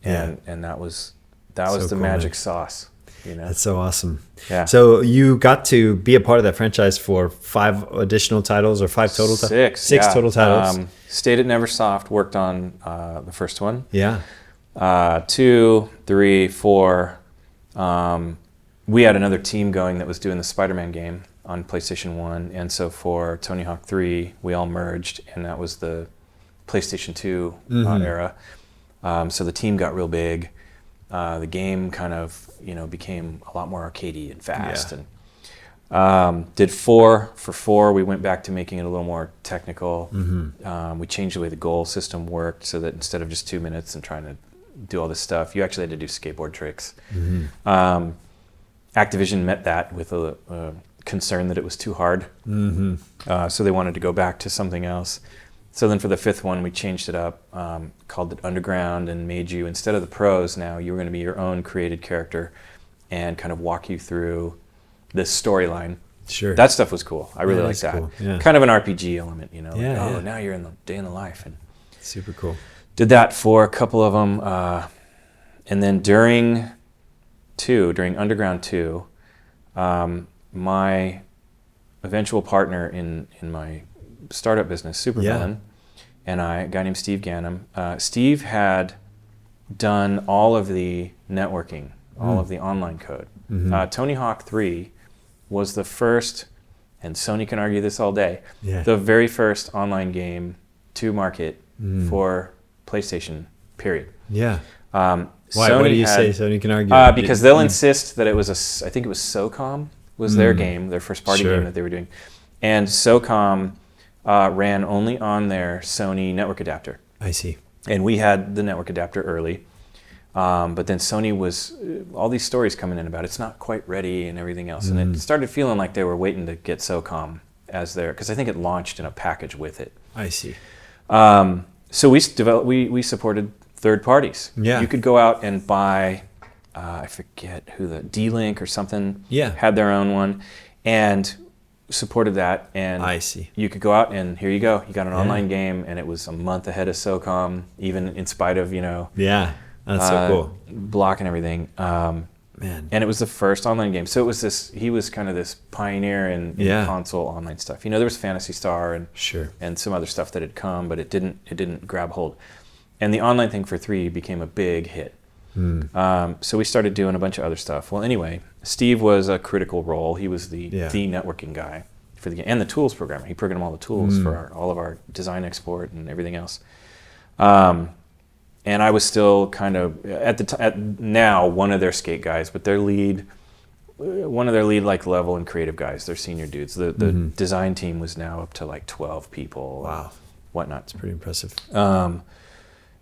and that was the cool, magic sauce. That's so awesome. Yeah. So you got to be a part of that franchise for 5 additional titles, or 5 total? 6 total titles. Stayed at Neversoft, worked on the first one. Yeah. 2, 3, 4. We had another team going that was doing the Spider-Man game on PlayStation 1, and so for Tony Hawk 3, we all merged, and that was the PlayStation 2 era. So the team got real big. The game kind of, became a lot more arcadey and fast. And did 4. For 4, we went back to making it a little more technical. We changed the way the goal system worked so that instead of just 2 minutes and trying to do all this stuff, you actually had to do skateboard tricks. Activision met that with a concern that it was too hard. So they wanted to go back to something else. So then for the 5th one, we changed it up, called it Underground, and made you, instead of the pros now, you were going to be your own created character and kind of walk you through this storyline. Sure. That stuff was cool. I really liked that. Cool. Yeah. Kind of an RPG element, now you're in the day in the life. And super cool. Did that for a couple of them. And then during Underground 2, my eventual partner in my startup business, Supervillain, and a guy named Steve Ganem. Steve had done all of the networking, all of the online code. Tony Hawk 3 was the first, and Sony can argue this all day, the very first online game to market for PlayStation, period. Yeah. Why do you say Sony can argue? Because they'll insist that it was I think it was SOCOM was their game, their first party game that they were doing. And SOCOM ran only on their Sony network adapter. I see. And we had the network adapter early. But then Sony was, all these stories coming in about it's not quite ready and everything else. And it started feeling like they were waiting to get SOCOM as their, because I think it launched in a package with it. I see. So we supported third parties. Yeah. You could go out and buy, I forget who, the D-Link or something had their own one, and supported that. And I see. You could go out and here you go. You got an online game, and it was a month ahead of SOCOM, even in spite of, Yeah, that's so cool. Block and everything. Man. And it was the first online game. So it was he was kind of this pioneer in console online stuff. There was Phantasy Star and some other stuff that had come, but it didn't grab hold. And the online thing for 3 became a big hit. So we started doing a bunch of other stuff. Well, anyway, Steve was a critical role. He was the networking guy for the game and the tools programmer. He programmed all the tools for all of our design export and everything else. And I was still kind of now one of their skate guys, but one of their lead like level and creative guys. They're senior dudes. The design team was now up to like 12 people. Wow, whatnot. It's pretty impressive.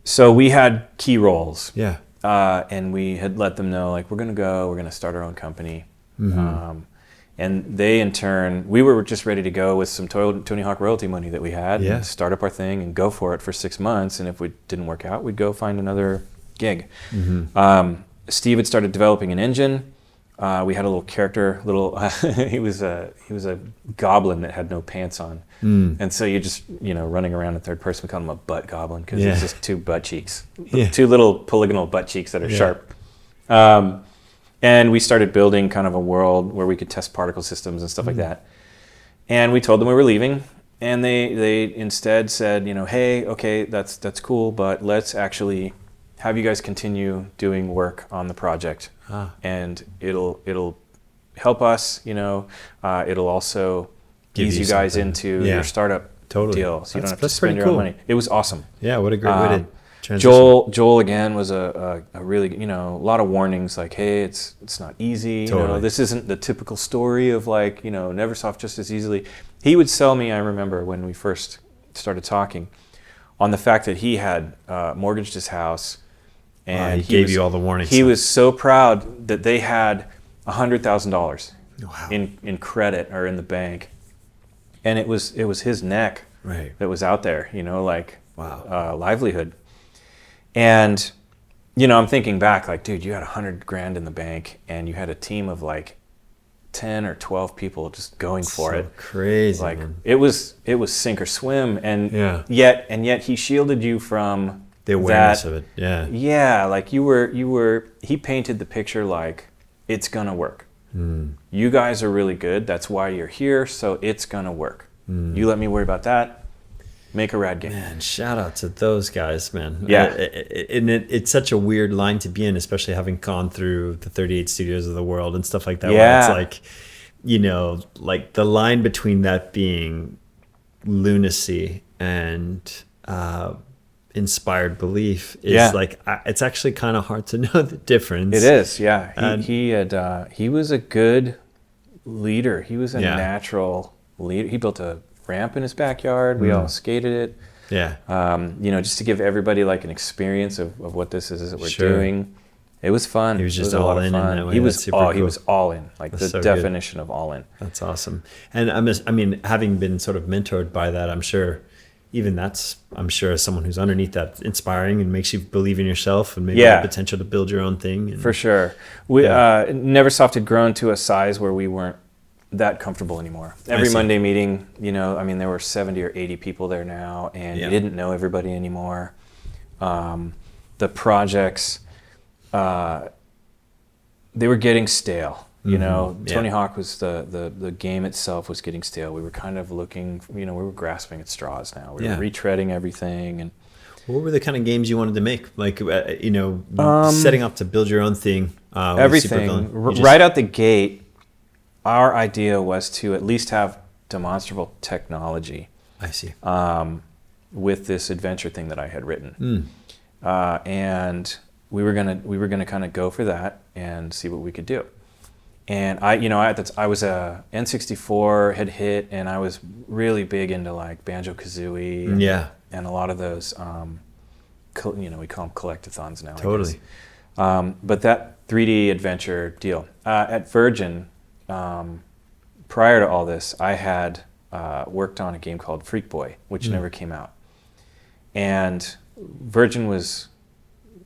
So we had key roles. Yeah. And we had let them know, like, we're going to start our own company. And they, in turn, we were just ready to go with some Tony Hawk royalty money that we had and start up our thing and go for it for 6 months. And if it didn't work out, we'd go find another gig. Steve had started developing an engine. We had a little character, he was a goblin that had no pants on. And so you just, running around in third person, we called him a butt goblin because it's just 2 butt cheeks, 2 little polygonal butt cheeks that are sharp. And we started building kind of a world where we could test particle systems and stuff like that. And we told them we were leaving, and they instead said, hey, okay, that's cool, but let's actually have you guys continue doing work on the project, and it'll help us. It'll also ease you guys into your startup deal, so you don't have to spend your own money. It was awesome. Yeah, what a great way to transition. Joel again was a really, a lot of warnings like, hey, it's not easy. This isn't the typical story of like, Neversoft just as easily. He would sell me, I remember when we first started talking, on the fact that he had mortgaged his house, and he gave you all the warnings. He was so proud that they had $100,000 in credit or in the bank, and it was his neck that was out there, livelihood. And, I'm thinking back like, dude, you had $100,000 in the bank and you had a team of like 10 or 12 people just going for it. Crazy. Like man. it was sink or swim. And yet he shielded you from the awareness of it. Yeah. Yeah. Like he painted the picture like it's going to work. You guys are really good. That's why you're here. So it's going to work. You let me worry about that. Make a rad game. Man, shout out to those guys, man. Yeah. It's such a weird line to be in, especially having gone through the 38 studios of the world and stuff like that. Yeah. Where it's like, like the line between that being lunacy and inspired belief is like, it's actually kind of hard to know the difference. It is, yeah. He was a good leader. He was a natural leader. He built a ramp in his backyard. We all skated it. Yeah. Just to give everybody like an experience of what this is that we're doing. It was fun. He was just all in that way. He was all in, like That's the definition of all in. That's awesome. And having been sort of mentored by that, I'm sure as someone who's underneath that, inspiring and makes you believe in yourself and maybe the potential to build your own thing. For sure. Neversoft had grown to a size where we weren't that comfortable anymore. Every Monday meeting, there were 70 or 80 people there now, and you didn't know everybody anymore. The projects, they were getting stale. You know, Tony Hawk was the game itself was getting stale. We were kind of looking, you know, we were grasping at straws now. We were retreading everything. And what were the kind of games you wanted to make? Like, you know, setting up to build your own thing. Everything. Right out the gate, our idea was to at least have demonstrable technology. I see. With this adventure thing that I had written. And we were gonna kind of go for that and see what we could do. And I was a N64 had hit, and I was really big into like Banjo-Kazooie and a lot of those, you know, we call them collectathons now. Totally. But that 3D adventure deal at Virgin, prior to all this, I had worked on a game called Freak Boy, which never came out. And Virgin was,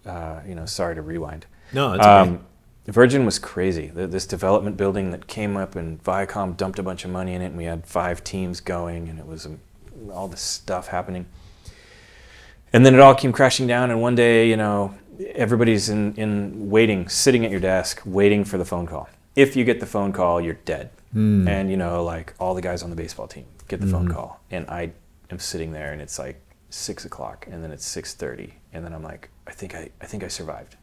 you know, sorry to rewind. No, it's okay. Virgin was crazy. This development building that came up, and Viacom dumped a bunch of money in it, and we had 5 teams going, and it was all this stuff happening. And then it all came crashing down, and one day, you know, everybody's in waiting, sitting at your desk, waiting for the phone call. If you get the phone call, you're dead. And, you know, like all the guys on the baseball team get the phone call, and I am sitting there, and it's like 6 o'clock, and then it's 6:30, and then I'm like, I think I survived.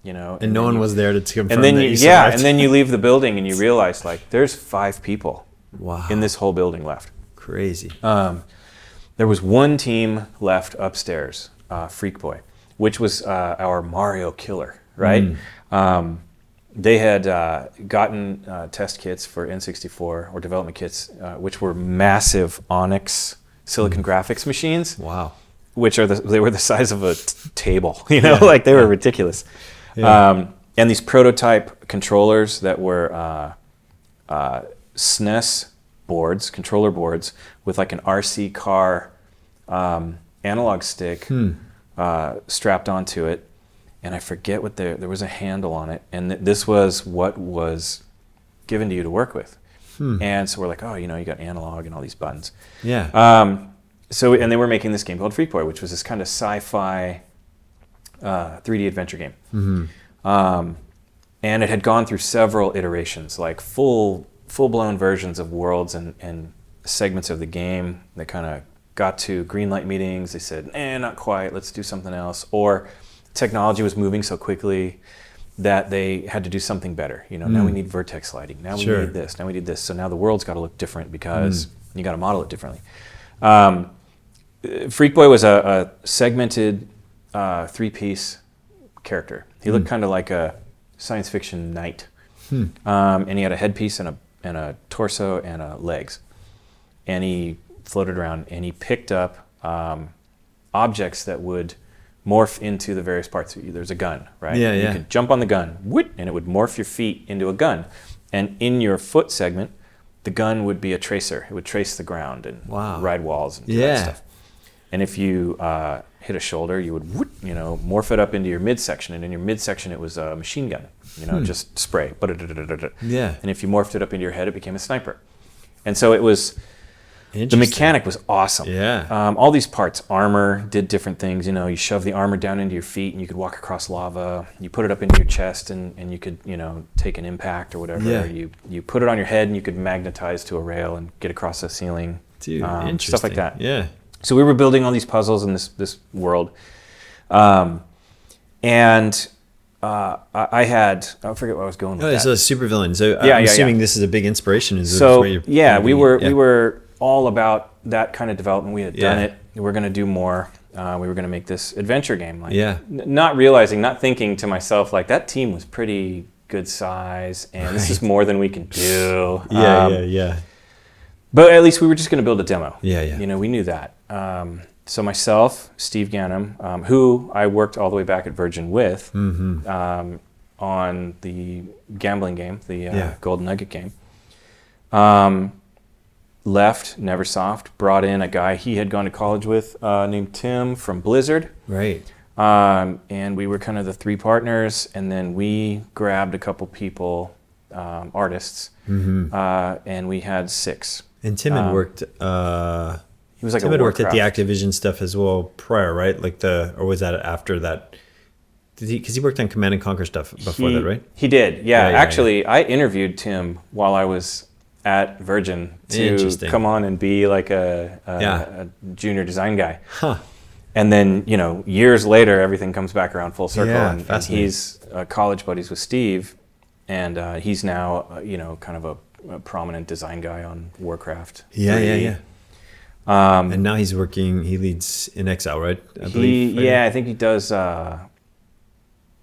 You know, and no one was there to confirm and then that you survived. and then you leave the building and you realize like there's 5 people Wow. in this whole building left. Crazy. There was one team left upstairs, Freak Boy, which was our Mario killer, right? They had gotten test kits for N64 or development kits, which were massive Onyx silicon graphics machines. Wow. Which they were the size of a table, you know, like they were ridiculous. Yeah. And these prototype controllers that were SNES boards, controller boards, with like an RC car analog stick strapped onto it. And I forget what there was a handle on it. And this was what was given to you to work with. And so we're like, oh, you know, you got analog and all these buttons. Yeah. And they were making this game called Freak Boy, which was this kind of sci-fi 3D adventure game. And it had gone through several iterations, like full-blown versions of worlds and segments of the game that kind of got to green light meetings. They said, not quite, let's do something else. Or technology was moving so quickly that they had to do something better. You know, now we need vertex lighting. Now we need this. Now we need this. So now the world's got to look different because you got to model it differently. Freak Boy was a segmented 3-piece character. He looked kind of like a science fiction knight, and he had a headpiece and a torso and legs, and he floated around and he picked up objects that would morph into the various parts. There's a gun, right? Yeah, you yeah. could jump on the gun, and it would morph your feet into a gun, and in your foot segment, the gun would be a tracer. It would trace the ground and ride walls and do that stuff. And if you hit a shoulder, you would, morph it up into your midsection. And in your midsection, it was a machine gun, just spray. Yeah. And if you morphed it up into your head, it became a sniper. And so it was, the mechanic was awesome. Yeah. All these parts, armor did different things. You know, you shove the armor down into your feet and you could walk across lava. You put it up into your chest and you could, take an impact or whatever. Yeah. You put it on your head and you could magnetize to a rail and get across the ceiling. Dude, interesting. Stuff like that. Yeah. So we were building all these puzzles in this world. I forget what I was going with that. So Supervillain. So I'm assuming this is a big inspiration. We were all about that kind of development. We had done it. We were going to do more. We were going to make this adventure game. Not thinking to myself, like, that team was pretty good size, and this is more than we can do. Yeah. But at least we were just going to build a demo. Yeah. We knew that. So myself, Steve Ganem, who I worked all the way back at Virgin with on the gambling game, the Golden Nugget game, left Neversoft, brought in a guy he had gone to college with named Tim from Blizzard. Right. And we were kind of the 3 partners, and then we grabbed a couple people, artists, and we had 6. And Tim had worked. He was like Tim a had worked at Warcraft. the Activision stuff as well prior, right? Or was that after that Because he worked on Command and Conquer stuff before that, right? He did, yeah. Actually, I interviewed Tim while I was at Virgin to come on and be like a junior design guy. Huh. And then, years later, everything comes back around full circle. Yeah, and he's college buddies with Steve, and he's now, kind of a prominent design guy on Warcraft. Yeah. And now he leads In Exile, right? I believe. Yeah, I think he does. I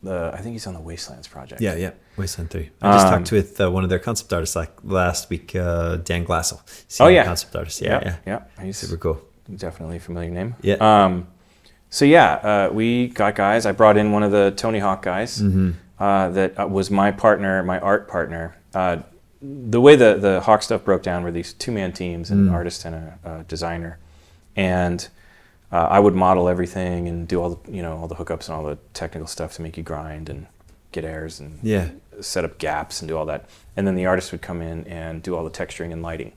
think he's on the Wastelands project. Yeah, Wasteland 3. I just talked with one of their concept artists like last week, Dan Glassell. Concept artist. Yeah. He's super cool. Definitely a familiar name. Yeah. We got guys. I brought in one of the Tony Hawk guys that was my partner, my art partner. The way the Hawk stuff broke down were these two-man teams, an artist and a designer, and I would model everything and do all the hookups and all the technical stuff to make you grind and get errors and set up gaps and do all that. And then the artist would come in and do all the texturing and lighting.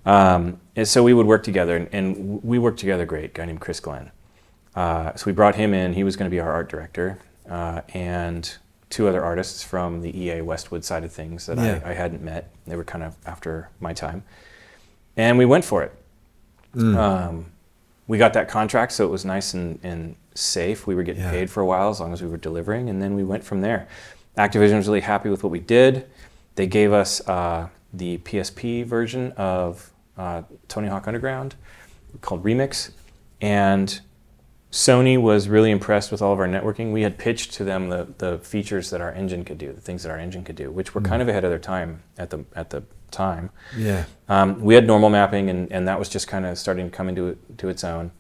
And so we would work together, and we worked together great. A guy named Chris Glenn. So we brought him in. He was going to be our art director, and two other artists from the EA Westwood side of things that I hadn't met. They were kind of after my time, and we went for it. We got that contract, so it was nice and safe. We were getting paid for a while as long as we were delivering, and then we went from there. Activision was really happy with what we did. They gave us the PSP version of Tony Hawk Underground called Remix, and Sony was really impressed with all of our networking. We had pitched to them the features that our engine could do, the things that our engine could do, which were kind of ahead of their time at the time. Yeah. We had normal mapping, and that was just kind of starting to come into its own.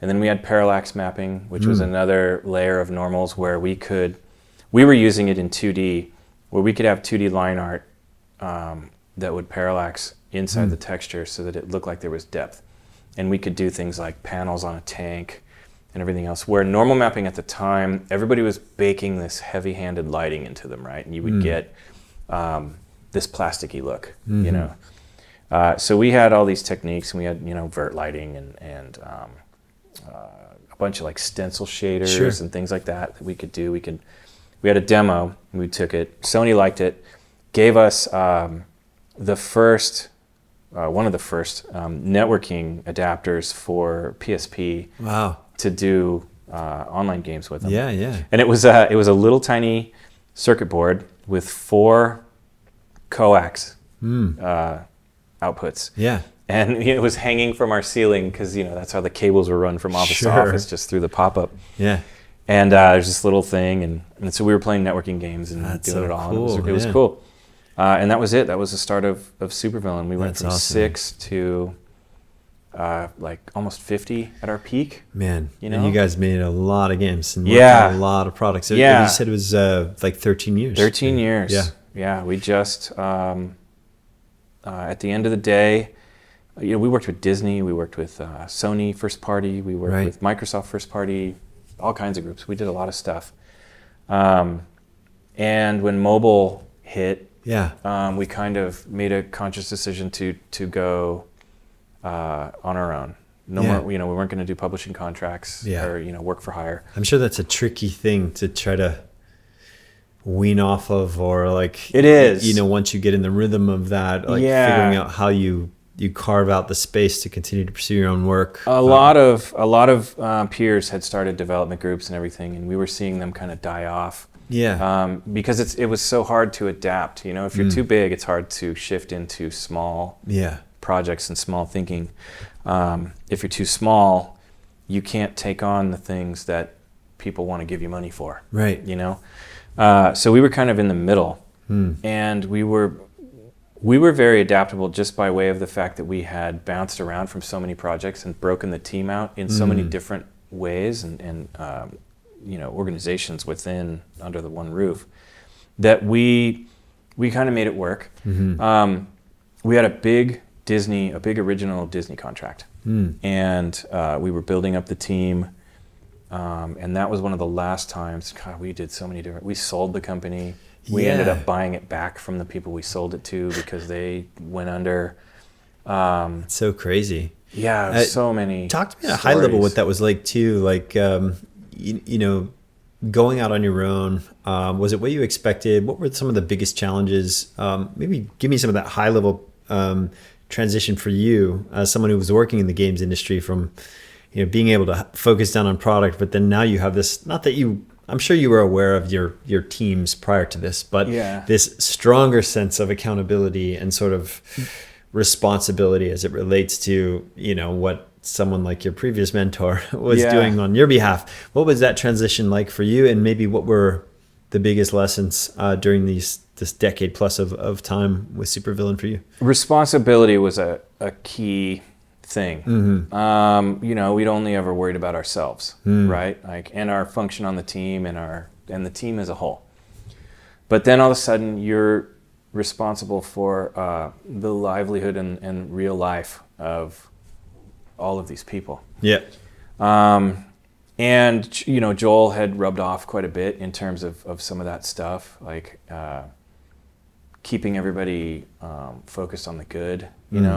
And then we had parallax mapping, which was another layer of normals where we were using it in 2D, where we could have 2D line art that would parallax inside the texture so that it looked like there was depth. And we could do things like panels on a tank and everything else, where normal mapping at the time, everybody was baking this heavy-handed lighting into them, right? And you would get this plasticky look, So we had all these techniques, and we had, vert lighting and a bunch of like stencil shaders and things like that we could do. We had a demo, and we took it. Sony liked it, gave us one of the first networking adapters for PSP. Wow. To do online games with them. Yeah. And it was a little tiny circuit board with 4 coax outputs. Yeah. And it was hanging from our ceiling because that's how the cables were run from office to office, just through the pop-up. Yeah. And there's this little thing, and so we were playing networking games and doing it all. Cool. And it was cool. And that was it. That was the start of Supervillain. We went from 6 to like almost 50 at our peak. Man, and you guys made a lot of games and worked on a lot of products. You said it was like 13 years. 13 years. Yeah. We just at the end of the day, we worked with Disney, we worked with Sony first party, we worked with Microsoft first party, all kinds of groups. We did a lot of stuff. And when mobile hit, we kind of made a conscious decision to go on our own. No more, we weren't going to do publishing contracts or, work for hire. I'm sure that's a tricky thing to try to wean off of, or like, it is, once you get in the rhythm of that, like figuring out how you carve out the space to continue to pursue your own work. A lot of peers had started development groups and everything, and we were seeing them kind of die off. Yeah. Because it was so hard to adapt. If you're too big, it's hard to shift into small projects and small thinking. If you're too small, you can't take on the things that people want to give you money for. Right. So we were kind of in the middle, and we were very adaptable just by way of the fact that we had bounced around from so many projects and broken the team out in so many different ways and organizations under the one roof, that we kind of made it work. We had a big original Disney contract, and we were building up the team, and that was one of the last times. God, we did so many different. We sold the company. We ended up buying it back from the people we sold it to because they went under. It's so crazy. Yeah, so many. Talk to me at a stories. high level what that was like too. Like, going out on your own, was it what you expected? What were some of the biggest challenges? Maybe give me some of that high level transition for you as someone who was working in the games industry from, being able to focus down on product, but then now you have this, not that I'm sure you were aware of your teams prior to this, but this stronger sense of accountability and sort of responsibility as it relates to, what someone like your previous mentor was doing on your behalf. What was that transition like for you? And maybe what were the biggest lessons during this decade plus of time with Supervillain for you? Responsibility was a key thing. We'd only ever worried about ourselves, right? And our function on the team and the team as a whole. But then all of a sudden you're responsible for the livelihood and real life of all of these people. Yeah. And Joel had rubbed off quite a bit in terms of some of that stuff, like keeping everybody focused on the good,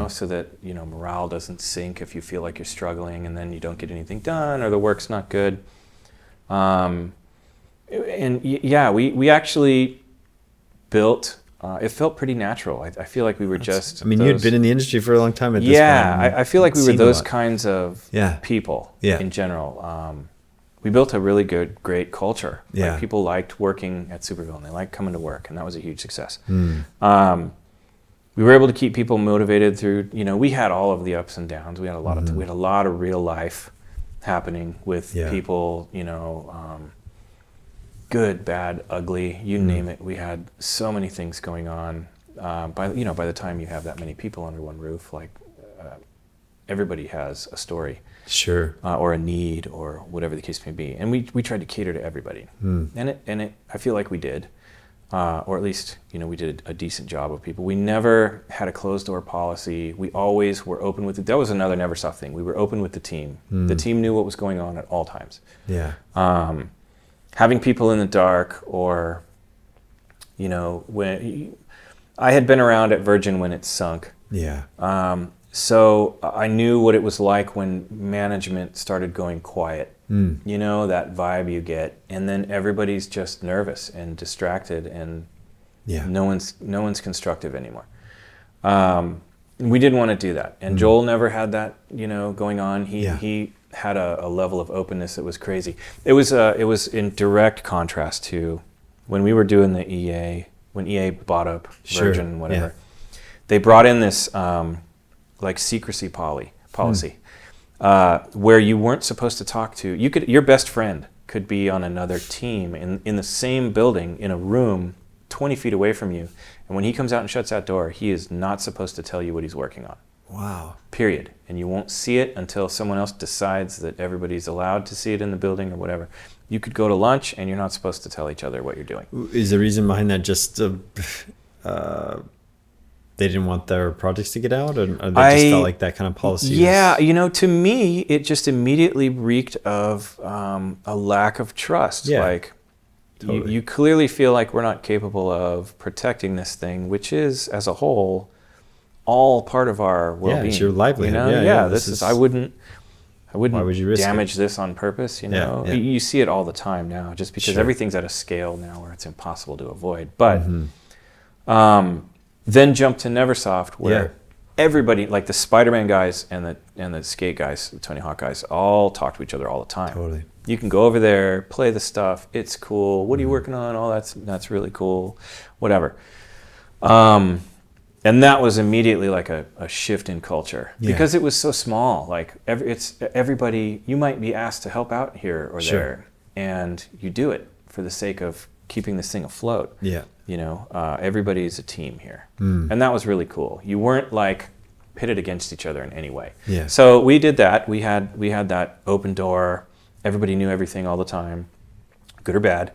so that morale doesn't sink if you feel like you're struggling and then you don't get anything done or the work's not good. We actually built. It felt pretty natural. I feel like we were just. You'd been in the industry for a long time at this point. I feel like we were those kinds of people in general. We built a really great culture. Yeah. Like, people liked working at Supervillain. They liked coming to work, and that was a huge success. We were able to keep people motivated through. We had all of the ups and downs. We had a lot of real life happening with people. Good, bad, ugly, you name it. We had so many things going on. By the time you have that many people under one roof, everybody has a story, sure, or a need, or whatever the case may be. And we tried to cater to everybody, and I feel like we did, or at least we did a decent job of people. We never had a closed door policy. We always were open with it. That was another Neversoft thing. We were open with the team. The team knew what was going on at all times. Yeah. Having people in the dark, or, when I had been around at Virgin when it sunk. Yeah. So I knew what it was like when management started going quiet. That vibe you get, and then everybody's just nervous and distracted, and no one's constructive anymore. We didn't want to do that, and Joel never had that, going on. He had a level of openness that was crazy. It was in direct contrast to when we were doing the EA, when EA bought up Virgin, whatever. They brought in this secrecy policy where you weren't supposed to talk to. Your best friend could be on another team in the same building in a room 20 feet away from you, and when he comes out and shuts that door, he is not supposed to tell you what he's working on. Wow. Period. And you won't see it until someone else decides that everybody's allowed to see it in the building or whatever. You could go to lunch and you're not supposed to tell each other what you're doing. Is the reason behind that just they didn't want their projects to get out, or they just felt like that kind of policy? Yeah, to me, it just immediately reeked of a lack of trust. Yeah, totally. You clearly feel like we're not capable of protecting this thing, which is, as a whole, all part of our well-being. Yeah, it's your livelihood. This is I wouldn't why would you risk damage this on purpose. You see it all the time now, just because everything's at a scale now where it's impossible to avoid. But then jump to Neversoft, where everybody, like the Spider-Man guys and the skate guys, the Tony Hawk guys, all talk to each other all the time. Totally. You can go over there, play the stuff. It's cool. What are you working on? Oh, that's really cool. Whatever. And that was immediately like a shift in culture, because it was so small. Like everybody, you might be asked to help out here or there, and you do it for the sake of keeping this thing afloat. Yeah. Everybody's a team here, and that was really cool. You weren't like pitted against each other in any way. Yeah. So we did that. We had that open door. Everybody knew everything all the time, good or bad.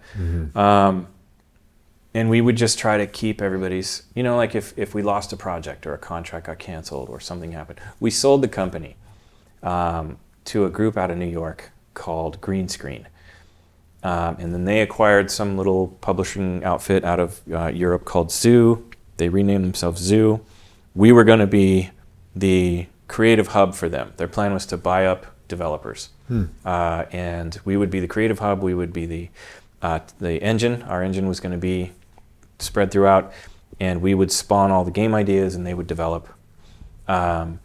And we would just try to keep everybody's, like if we lost a project or a contract got canceled or something happened. We sold the company to a group out of New York called Green Screen. And then they acquired some little publishing outfit out of Europe called Zoo. They renamed themselves Zoo. We were going to be the creative hub for them. Their plan was to buy up developers. And we would be the creative hub. We would be the engine. Our engine was going to be spread throughout, and we would spawn all the game ideas, and they would develop. And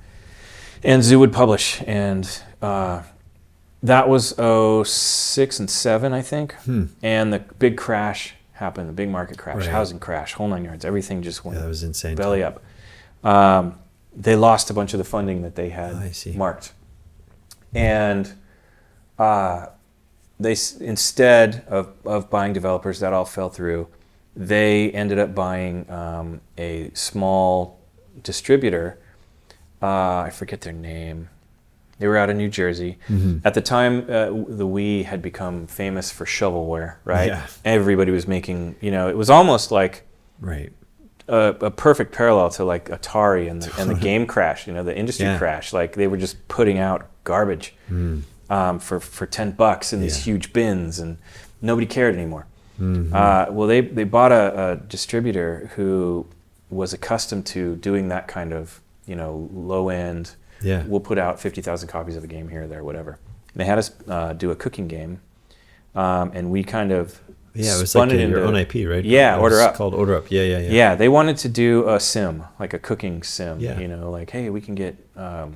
Zoo would publish, and that was 06 and 07, I think. And the big crash happened, the big market crash, housing crash, whole 9 yards. Everything just went that was insane. Belly up. They lost a bunch of the funding that they had marked. And they instead of buying developers, that all fell through. They ended up buying a small distributor. I forget their name. They were out of New Jersey. At the time, the Wii had become famous for shovelware, right? Yeah. Everybody was making, it was almost like a perfect parallel to like Atari and the game crash, the industry crash. Like they were just putting out garbage for $10 in these huge bins, and nobody cared anymore. Well, they bought a distributor who was accustomed to doing that kind of low end. We'll put out 50,000 copies of a game here or there, whatever. And they had us do a cooking game, and we kind of it was like your own IP, right? Yeah, Order Up. Called Order Up. Yeah. Yeah, they wanted to do a sim, like a cooking sim. Like, hey, we can get a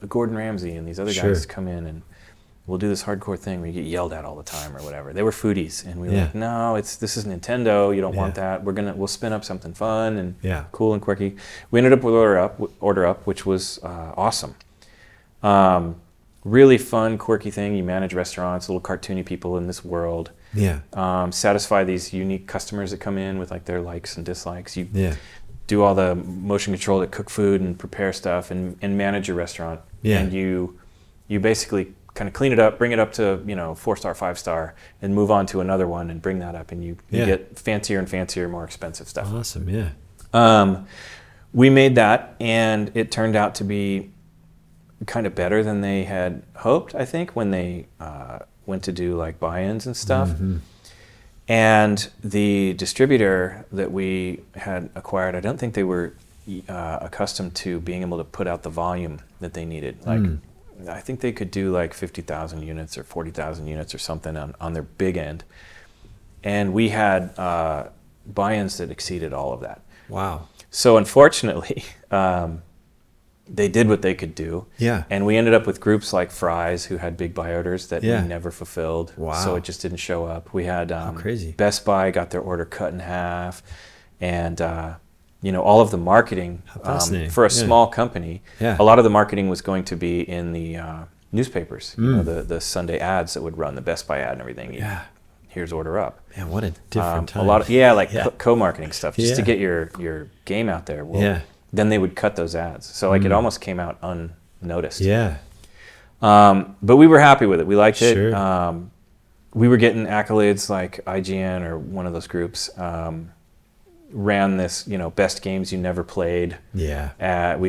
Gordon Ramsay and these other guys to come in, and we'll do this hardcore thing where you get yelled at all the time or whatever. They were foodies, and we were like, no, this is Nintendo. You don't want that. We'll spin up something fun and cool and quirky. We ended up with Order Up, which was awesome. Really fun, quirky thing. You manage restaurants, little cartoony people in this world. Satisfy these unique customers that come in with like their likes and dislikes. You do all the motion control to cook food and prepare stuff and manage your restaurant. And you basically kind of clean it up, bring it up to 4-star, 5-star, and move on to another one and bring that up, and you get fancier and fancier, more expensive stuff. Awesome, yeah. We made that, and it turned out to be kind of better than they had hoped, I think, when they went to do like buy-ins and stuff. And the distributor that we had acquired, I don't think they were accustomed to being able to put out the volume that they needed. Like, I think they could do like 50,000 units or 40,000 units or something on their big end. And we had buy-ins that exceeded all of that. Wow. So unfortunately, they did what they could do. And we ended up with groups like Fry's, who had big buy orders that we never fulfilled. Wow. So it just didn't show up. We had crazy. Best Buy got their order cut in half. And all of the marketing for a small company, a lot of the marketing was going to be in the newspapers, the Sunday ads that would run, the Best Buy ad and everything. Here's Order Up. Man, what a different time. A lot of co-marketing stuff, just to get your game out there. Well, then they would cut those ads. So like it almost came out unnoticed. But we were happy with it. We liked it. We were getting accolades like IGN or one of those groups. Ran this, best games you never played. We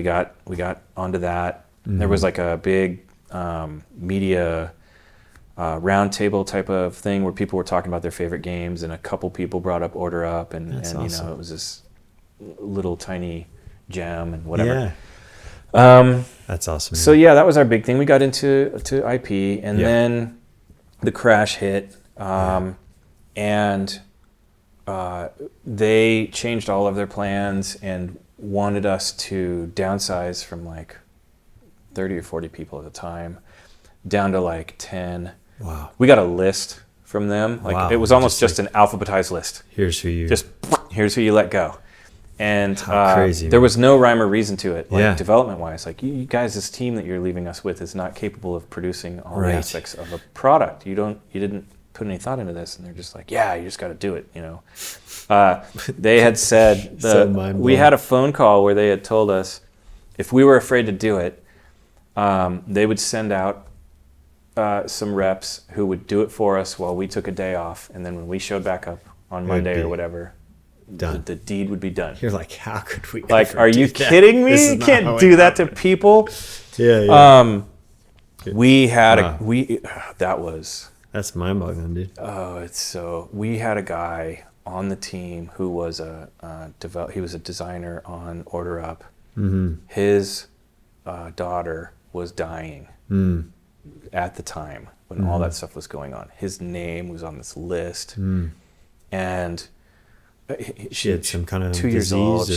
got onto that. There was like a big media roundtable type of thing where people were talking about their favorite games, and a couple people brought up Order Up, and awesome. It was this little tiny gem and whatever. That's awesome. So that was our big thing. We got into IP, and then the crash hit, and they changed all of their plans and wanted us to downsize from like 30 or 40 people at the time down to like 10. Wow. We got a list from them. Like it was almost just an alphabetized list. Here's who you let go. And crazy, there was no rhyme or reason to it, like development-wise. Like you guys, this team that you're leaving us with is not capable of producing all the aspects of a product. You didn't put any thought into this. And they're just like, you just got to do it. They had said we had a phone call where they had told us if we were afraid to do it, they would send out some reps who would do it for us while we took a day off, and then when we showed back up on Monday or whatever, the deed would be done. You're like, how could we? Like, are you kidding me? You can't do that to people. We had that's mind-boggling, dude. We had a guy on the team who was he was a designer on Order Up. His daughter was dying at the time, when all that stuff was going on. His name was on this list, and she had some kind of 2 years old. Or?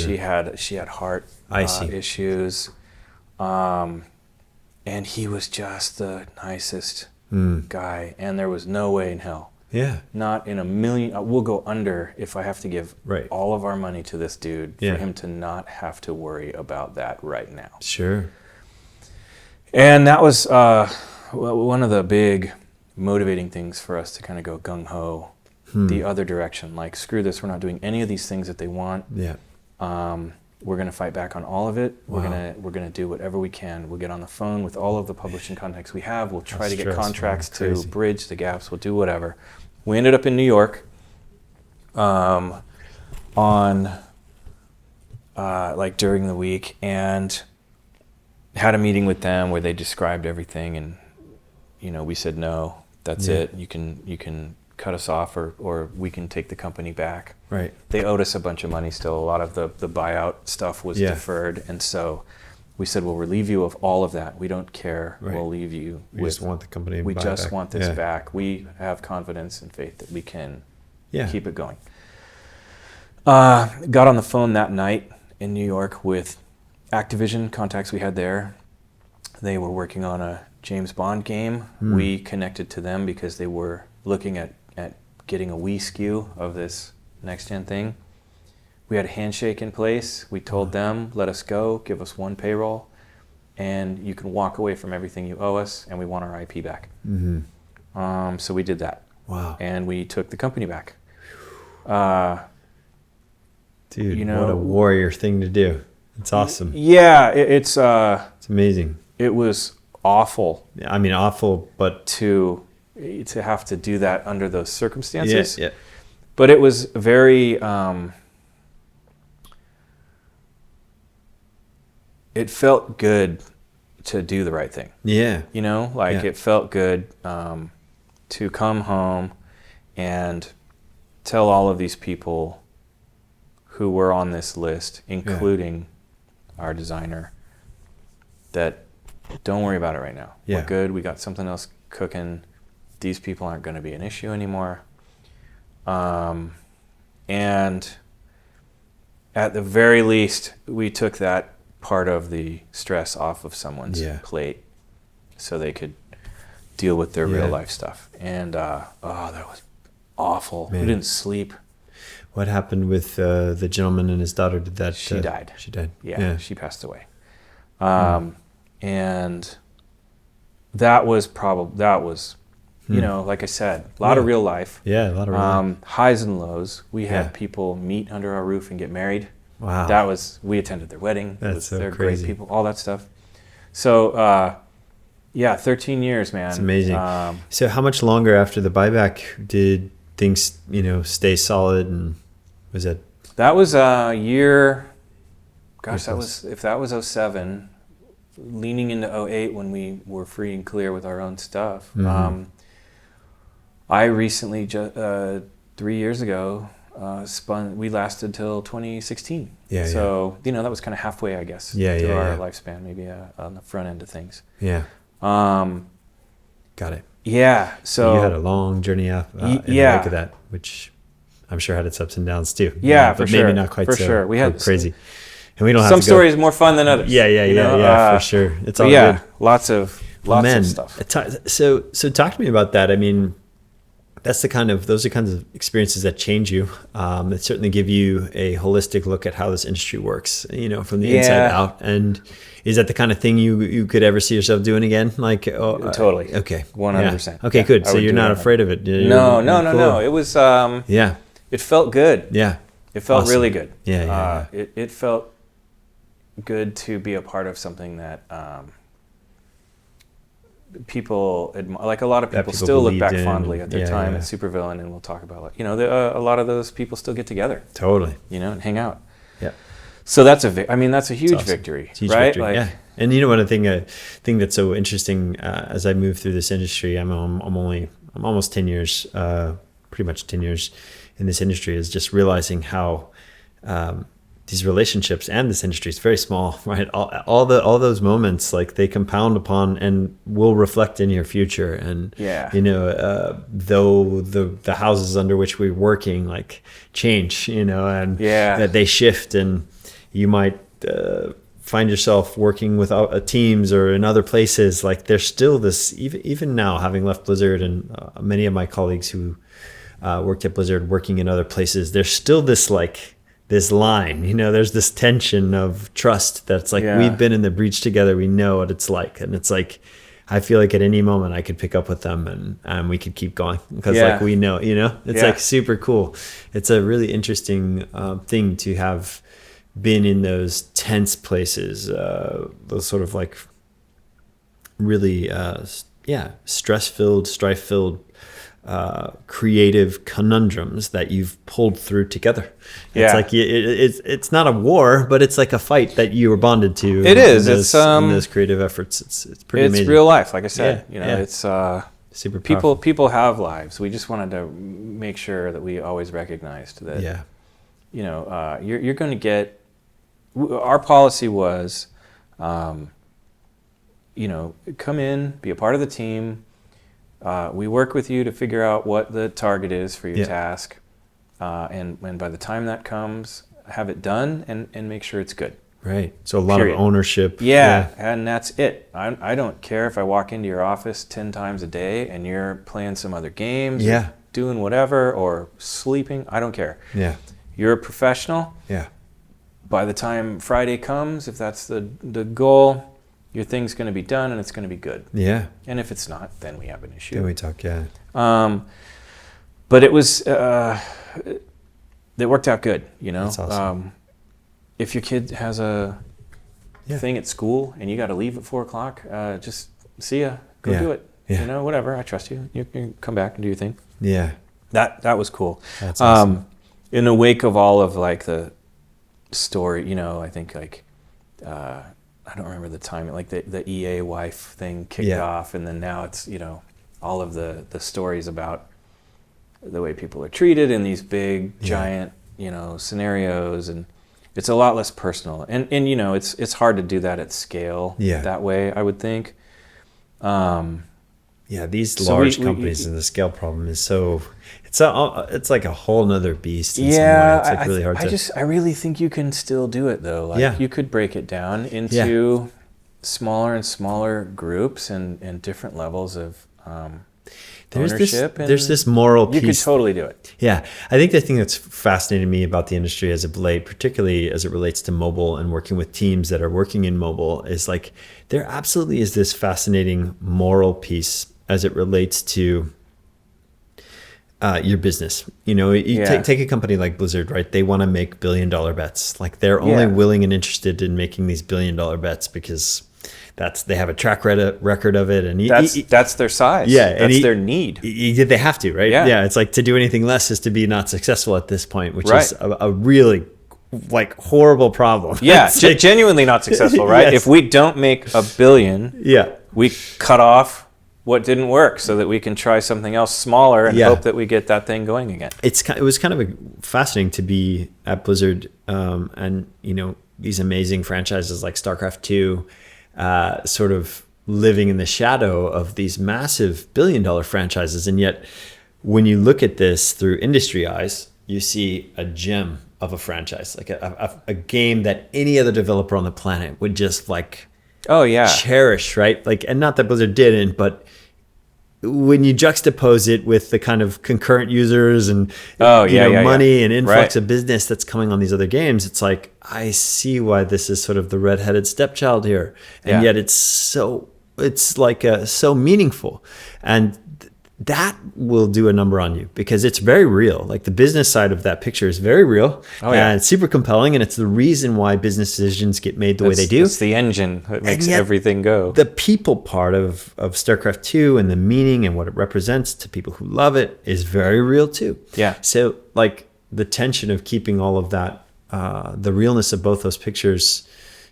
She had heart issues, and he was just the nicest guy, and there was no way in hell. Yeah. Not in a million. We'll go under if I have to give all of our money to this dude for him to not have to worry about that right now. Sure. And that was one of the big motivating things for us to kind of go gung-ho the other direction. Like, screw this, we're not doing any of these things that they want. Yeah. We're going to fight back on all of it. Wow. We're going to do whatever we can. We'll get on the phone with all of the publishing contacts we have. We'll try to get contracts to bridge the gaps. We'll do whatever. We ended up in New York like during the week, and had a meeting with them where they described everything, and we said, no, that's it. You can cut us off, or we can take the company back. Right. They owed us a bunch of money still. A lot of the buyout stuff was deferred, and so we said, we'll relieve you of all of that. We don't care. Right. We'll leave you. We just want the company. We just want this back. We have confidence and faith that we can keep it going. Got on the phone that night in New York with Activision contacts we had there. They were working on a James Bond game. We connected to them because they were looking at getting a Wii SKU of this next-gen thing. We had a handshake in place. We told them, let us go, give us one payroll, and you can walk away from everything you owe us, and we want our IP back. So we did that. Wow. And we took the company back. Dude, what a warrior thing to do. It's awesome. Yeah, it's amazing. It was awful. I mean, awful, but to have to do that under those circumstances. Yeah. But it was very. It felt good to do the right thing. Yeah. It felt good to come home and tell all of these people who were on this list, including our designer, that don't worry about it right now. We're good. We got something else cooking. These people aren't going to be an issue anymore. And at the very least, we took that part of the stress off of someone's plate so they could deal with their real life stuff. And that was awful. Man. We didn't sleep. What happened with the gentleman and his daughter? Did that? She died. She died. Yeah, she passed away. And that was like I said, a lot of real life. Yeah, a lot of real life. Highs and lows. We had people meet under our roof and get married. Wow. We attended their wedding. They're great people, all that stuff. So, 13 years, man. It's amazing. So how much longer after the buyback did things, stay solid, and was that? That was a year, gosh, that was 07, leaning into 08 when we were free and clear with our own stuff. I recently, 3 years ago, we lasted till 2016. So, that was kind of halfway, I guess, through our lifespan, maybe on the front end of things. Yeah. Got it. Yeah. So you had a long journey in the wake of that, which I'm sure had its ups and downs too. Yeah, but for maybe sure. not quite for so sure. We had crazy. And we don't have some to go. stories more fun than others. Yeah, for sure. It's all good. Lots of stuff. So talk to me about that. I mean, those are kinds of experiences that change you. That certainly give you a holistic look at how this industry works, from the inside out. And is that the kind of thing you could ever see yourself doing again? Like, totally. Okay. 100%. Yeah. Okay, good. So you're not afraid of it. No. It was, it felt good. Yeah. It felt really good. Yeah. It felt good to be a part of something that, people like a lot of people still look back fondly at their time at Supervillain, and we'll talk about a lot of those people still get together and hang out. Yeah. So that's a huge awesome. Victory, it's a huge right? Victory. And one thing that's so interesting as I move through this industry, I'm almost 10 years, pretty much 10 years in this industry, is just realizing how these relationships and this industry is very small, right? All those moments, like, they compound upon and will reflect in your future. And though the houses under which we're working, like, change, and that they shift, and you might find yourself working with teams or in other places, like, there's still this, even now, having left Blizzard, and many of my colleagues who worked at Blizzard working in other places, there's still this, like, this line, there's this tension of trust that's like, we've been in the breach together, we know what it's like. And it's like, I feel like at any moment I could pick up with them and we could keep going, because like, we know, it's like super cool. It's a really interesting thing to have been in those tense places, those sort of like really stress-filled, strife-filled, creative conundrums that you've pulled through together. It's like it's not a war, but it's like a fight that you were bonded to. It is. It's in those creative efforts. It's pretty amazing. It's real life, like I said. It's super powerful. People have lives. We just wanted to make sure that we always recognized that. You're going to get. Our policy was, come in, be a part of the team. We work with you to figure out what the target is for your task. And by the time that comes, have it done and make sure it's good. Right. So a lot of ownership. Yeah, and that's it. I don't care if I walk into your office 10 times a day and you're playing some other games, or doing whatever, or sleeping. I don't care. Yeah. You're a professional. Yeah. By the time Friday comes, if that's the goal, your thing's going to be done and it's going to be good. Yeah. And if it's not, then we have an issue. Then we talk, but it was, it worked out good, That's awesome. If your kid has a thing at school and you got to leave at 4:00, just see ya, go do it. Yeah. Whatever, I trust you. You can come back and do your thing. Yeah. That was cool. That's awesome. In the wake of all of like the story, I think like, I don't remember the timing, like the EA wife thing kicked off, and then now it's, all of the stories about the way people are treated in these big, giant, scenarios, and it's a lot less personal. And it's hard to do that at scale that way, I would think. These large companies and the scale problem is so, it's like a whole nother beast in some way. It's like really hard to... I really think you can still do it though. Like you could break it down into smaller and smaller groups and different levels of ownership. There's this moral piece. You could totally do it. Yeah. I think the thing that's fascinated me about the industry as of late, particularly as it relates to mobile and working with teams that are working in mobile, is like, there absolutely is this fascinating moral piece as it relates to your business. Take a company like Blizzard, right? They want to make $1 billion bets. Like, they're only willing and interested in making these $1 billion bets because they have a track record of it, and that's their size. Yeah, that's their need. They have to, right? Yeah. It's like, to do anything less is to be not successful at this point, which is a really like horrible problem. Yeah, genuinely not successful, right? Yes. If we don't make $1 billion, we cut off what didn't work so that we can try something else smaller and hope that we get that thing going again. It was kind of fascinating to be at Blizzard, and these amazing franchises like StarCraft 2, sort of living in the shadow of these massive $1 billion franchises. And yet when you look at this through industry eyes, you see a gem of a franchise, like a game that any other developer on the planet would just like cherish, right? Like, and not that Blizzard didn't, but when you juxtapose it with the kind of concurrent users and money and influx of business that's coming on these other games, it's like, I see why this is sort of the redheaded stepchild here, and yet it's so meaningful, and that will do a number on you because it's very real. Like, the business side of that picture is very real and it's super compelling, and it's the reason why business decisions get made the way they do. It's the engine that makes everything go. The people part of StarCraft 2 and the meaning and what it represents to people who love it is very real too. Yeah. So like, the tension of keeping all of that, the realness of both those pictures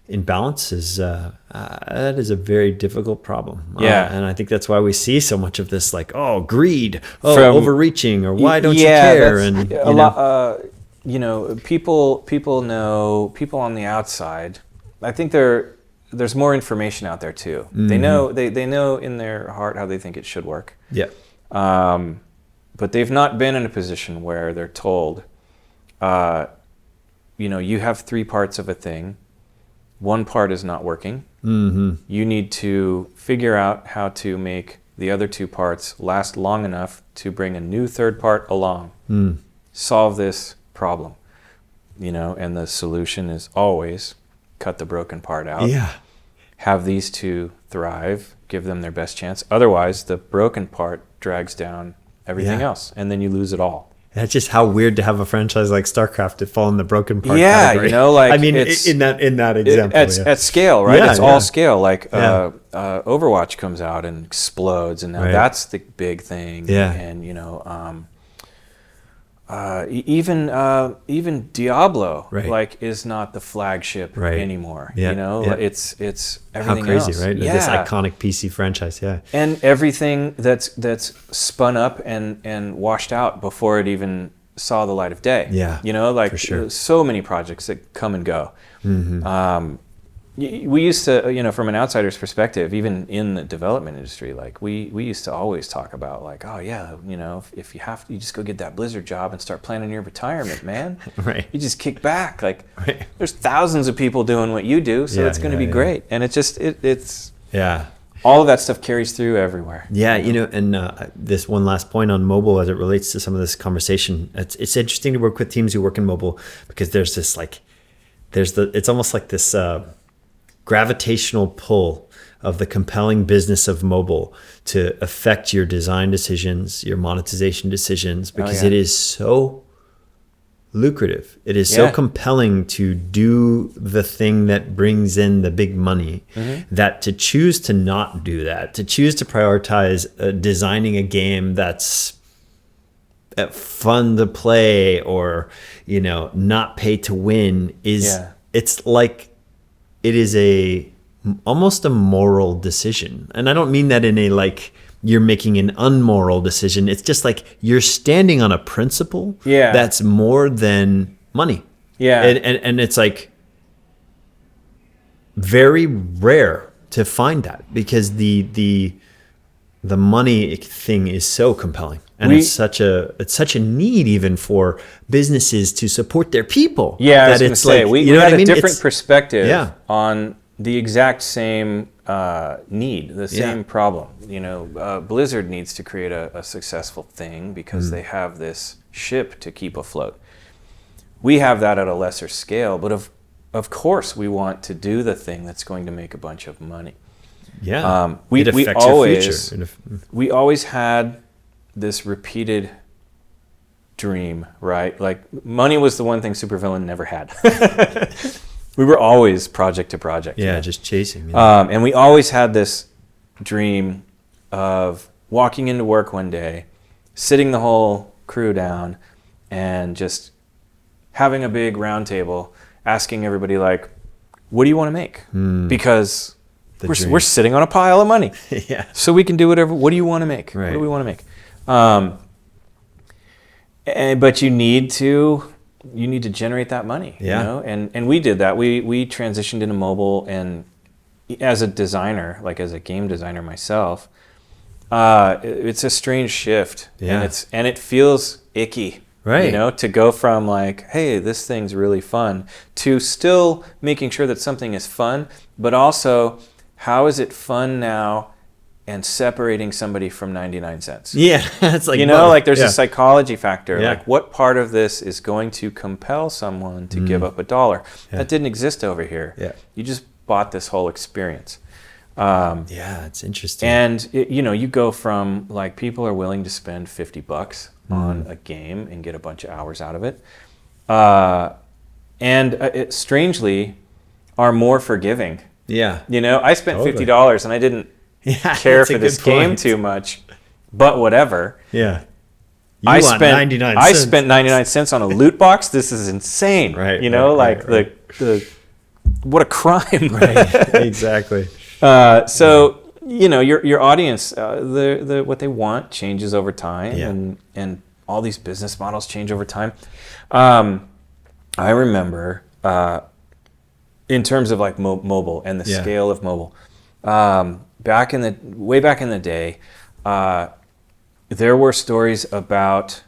in balance is that is a very difficult problem. And I think that's why we see so much of this, like, greed, overreaching, or why don't you care? And people know, people on the outside, I think there's more information out there too. They know in their heart how they think it should work. Yeah. But they've not been in a position where they're told, you have 3 parts of a thing. One part is not working. You need to figure out how to make the other 2 parts last long enough to bring a new 3rd part along. Solve this problem, and the solution is always cut the broken part out. Yeah. Have these 2 thrive, give them their best chance. Otherwise, the broken part drags down everything else, and then you lose it all. That's just how weird to have a franchise like StarCraft to fall in the broken part category. I mean, in that example. At scale, right? Yeah, it's all scale. Like Overwatch comes out and explodes, and now that's the big thing. Yeah. And even Diablo is not the flagship anymore. Yeah. It's everything how crazy, else. right? Yeah. This iconic PC franchise, and everything that's spun up and washed out before it even saw the light of day. For sure. So many projects that come and go. We used to, from an outsider's perspective, even in the development industry, like we used to always talk about like, oh yeah, if you have to, you just go get that Blizzard job and start planning your retirement, man. Right. You just kick back. Like there's thousands of people doing what you do, so it's going to be great. And it's just, it's all of that stuff carries through everywhere. Yeah. And this one last point on mobile as it relates to some of this conversation, it's interesting to work with teams who work in mobile because there's this it's almost like this, gravitational pull of the compelling business of mobile to affect your design decisions, your monetization decisions, because it is so lucrative. It is so compelling to do the thing that brings in the big money that to choose to not do that, to choose to prioritize designing a game that's fun to play or, not pay to win it's like, it is almost a moral decision. And I don't mean that in a like you're making an unmoral decision. It's just like you're standing on a principle that's more than money. Yeah. And it's like very rare to find that because the money thing is so compelling. And it's such a need even for businesses to support their people. Yeah, I was going to say, we had a different perspective on the exact same need, the same problem. Blizzard needs to create a successful thing because they have this ship to keep afloat. We have that at a lesser scale, but of course we want to do the thing that's going to make a bunch of money. Yeah, it affects your future. We always had this repeated dream, right? Like money was the one thing Supervillain never had. We were always project to project. Yeah, just chasing. And we always had this dream of walking into work one day, sitting the whole crew down, and just having a big round table, asking everybody like, what do you want to make? Because we're sitting on a pile of money. So we can do whatever. What do you want to make? Right. What do we want to make? But you need to generate that money, and we did that. We transitioned into mobile, and as a designer, like as a game designer myself, it's a strange shift, and it feels icky, right? To go from like, hey, this thing's really fun, to still making sure that something is fun, but also how is it fun now? And separating somebody from 99 cents. Yeah, it's like like there's a psychology factor. Like what part of this is going to compel someone to give up $1? That didn't exist over here. Yeah, you just bought this whole experience. It's interesting. And you go from like people are willing to spend $50 on a game and get a bunch of hours out of it, and it strangely are more forgiving. Yeah, I spent $50 and I didn't care for this game too much, but whatever. Yeah, I spent 99 cents on a loot box. This is insane, right? The what a crime, right? Exactly. So your audience, the what they want changes over time, and all these business models change over time. I remember in terms of like mobile and the scale of mobile, way back in the day, there were stories about,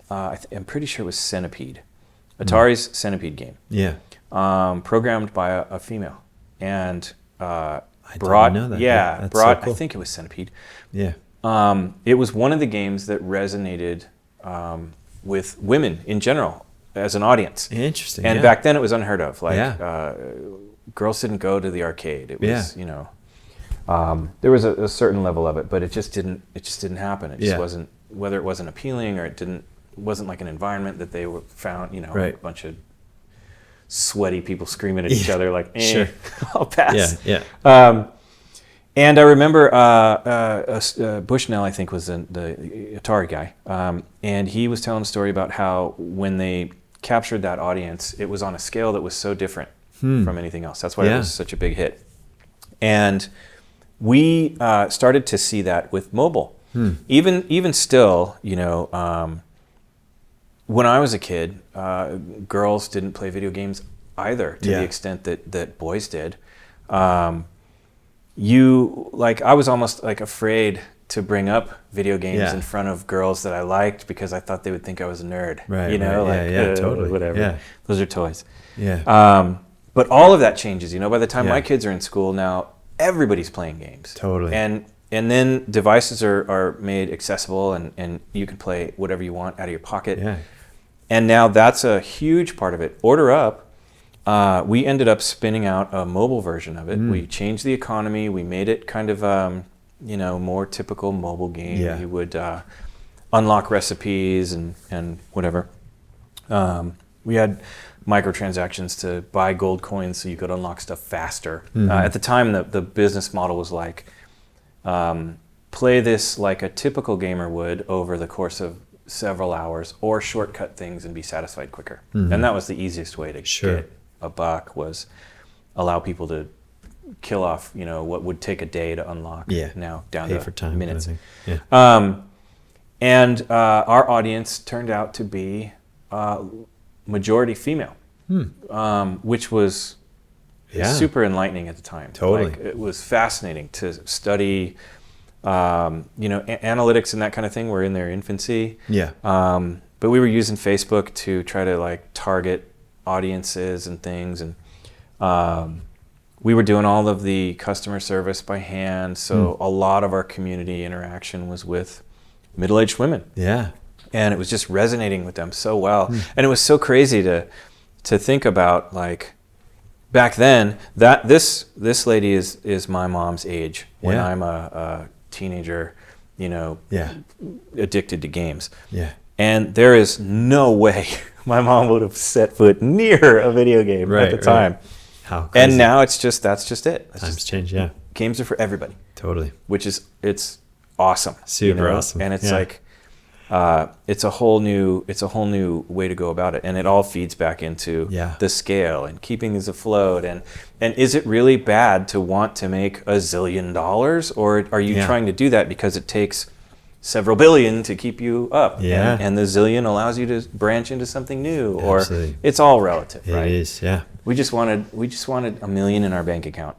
I'm pretty sure it was Centipede, Atari's Centipede game. Yeah. Programmed by a female, and I didn't know that. Yeah, so cool. I think it was Centipede. Yeah. It was one of the games that resonated with women in general as an audience. Interesting. And back then it was unheard of. Like Yeah. Girls didn't go to the arcade. It was there was a certain level of it, but it just didn't happen. It just wasn't, whether it wasn't appealing or it wasn't like an environment that they were found, a bunch of sweaty people screaming at each other like, Sure. I'll pass. Yeah. And I remember Bushnell, I think, was the Atari guy, and he was telling a story about how when they captured that audience, it was on a scale that was so different from anything else. That's why it was such a big hit. And we started to see that with mobile. Even still, when I was a kid, girls didn't play video games either to the extent that boys did. I was almost like afraid to bring up video games in front of girls that I liked because I thought they would think I was a nerd. Right. Totally. Whatever. Yeah. Those are toys. Yeah. But all of that changes. By the time my kids are in school now, everybody's playing games. Totally. And then devices are made accessible, and you can play whatever you want out of your pocket. Yeah. And now that's a huge part of it. Order Up, we ended up spinning out a mobile version of it. We changed the economy. We made it kind of, more typical mobile game. Yeah. You would unlock recipes and whatever. We had microtransactions to buy gold coins so you could unlock stuff faster. At the time, the business model was like, play this like a typical gamer would over the course of several hours, or shortcut things and be satisfied quicker. And that was the easiest way to get a buck, was allow people to kill off, what would take a day to unlock. Now down Pay to for time, minutes. Yeah. And our audience turned out to be majority female, which was super enlightening at the time. Totally. Like, it was fascinating to study. Analytics and that kind of thing were in their infancy. Yeah. But we were using Facebook to try to like target audiences and things, and we were doing all of the customer service by hand. So a lot of our community interaction was with middle-aged women. Yeah. And it was just resonating with them so well. And it was so crazy to think about, like, back then, that this lady is my mom's age when I'm a teenager, addicted to games. Yeah. And there is no way my mom would have set foot near a video game at the time. How crazy. And now that's just it. Times change, yeah. Games are for everybody. Totally. It's awesome. Super awesome. And it's like, it's a whole new way to go about it, and it all feeds back into the scale and keeping these afloat. And is it really bad to want to make $1 zillion, or are you trying to do that because it takes several billion to keep you up? And the zillion allows you to branch into something new. Absolutely. Or it's all relative, right? It is. Yeah. We just wanted $1 million in our bank account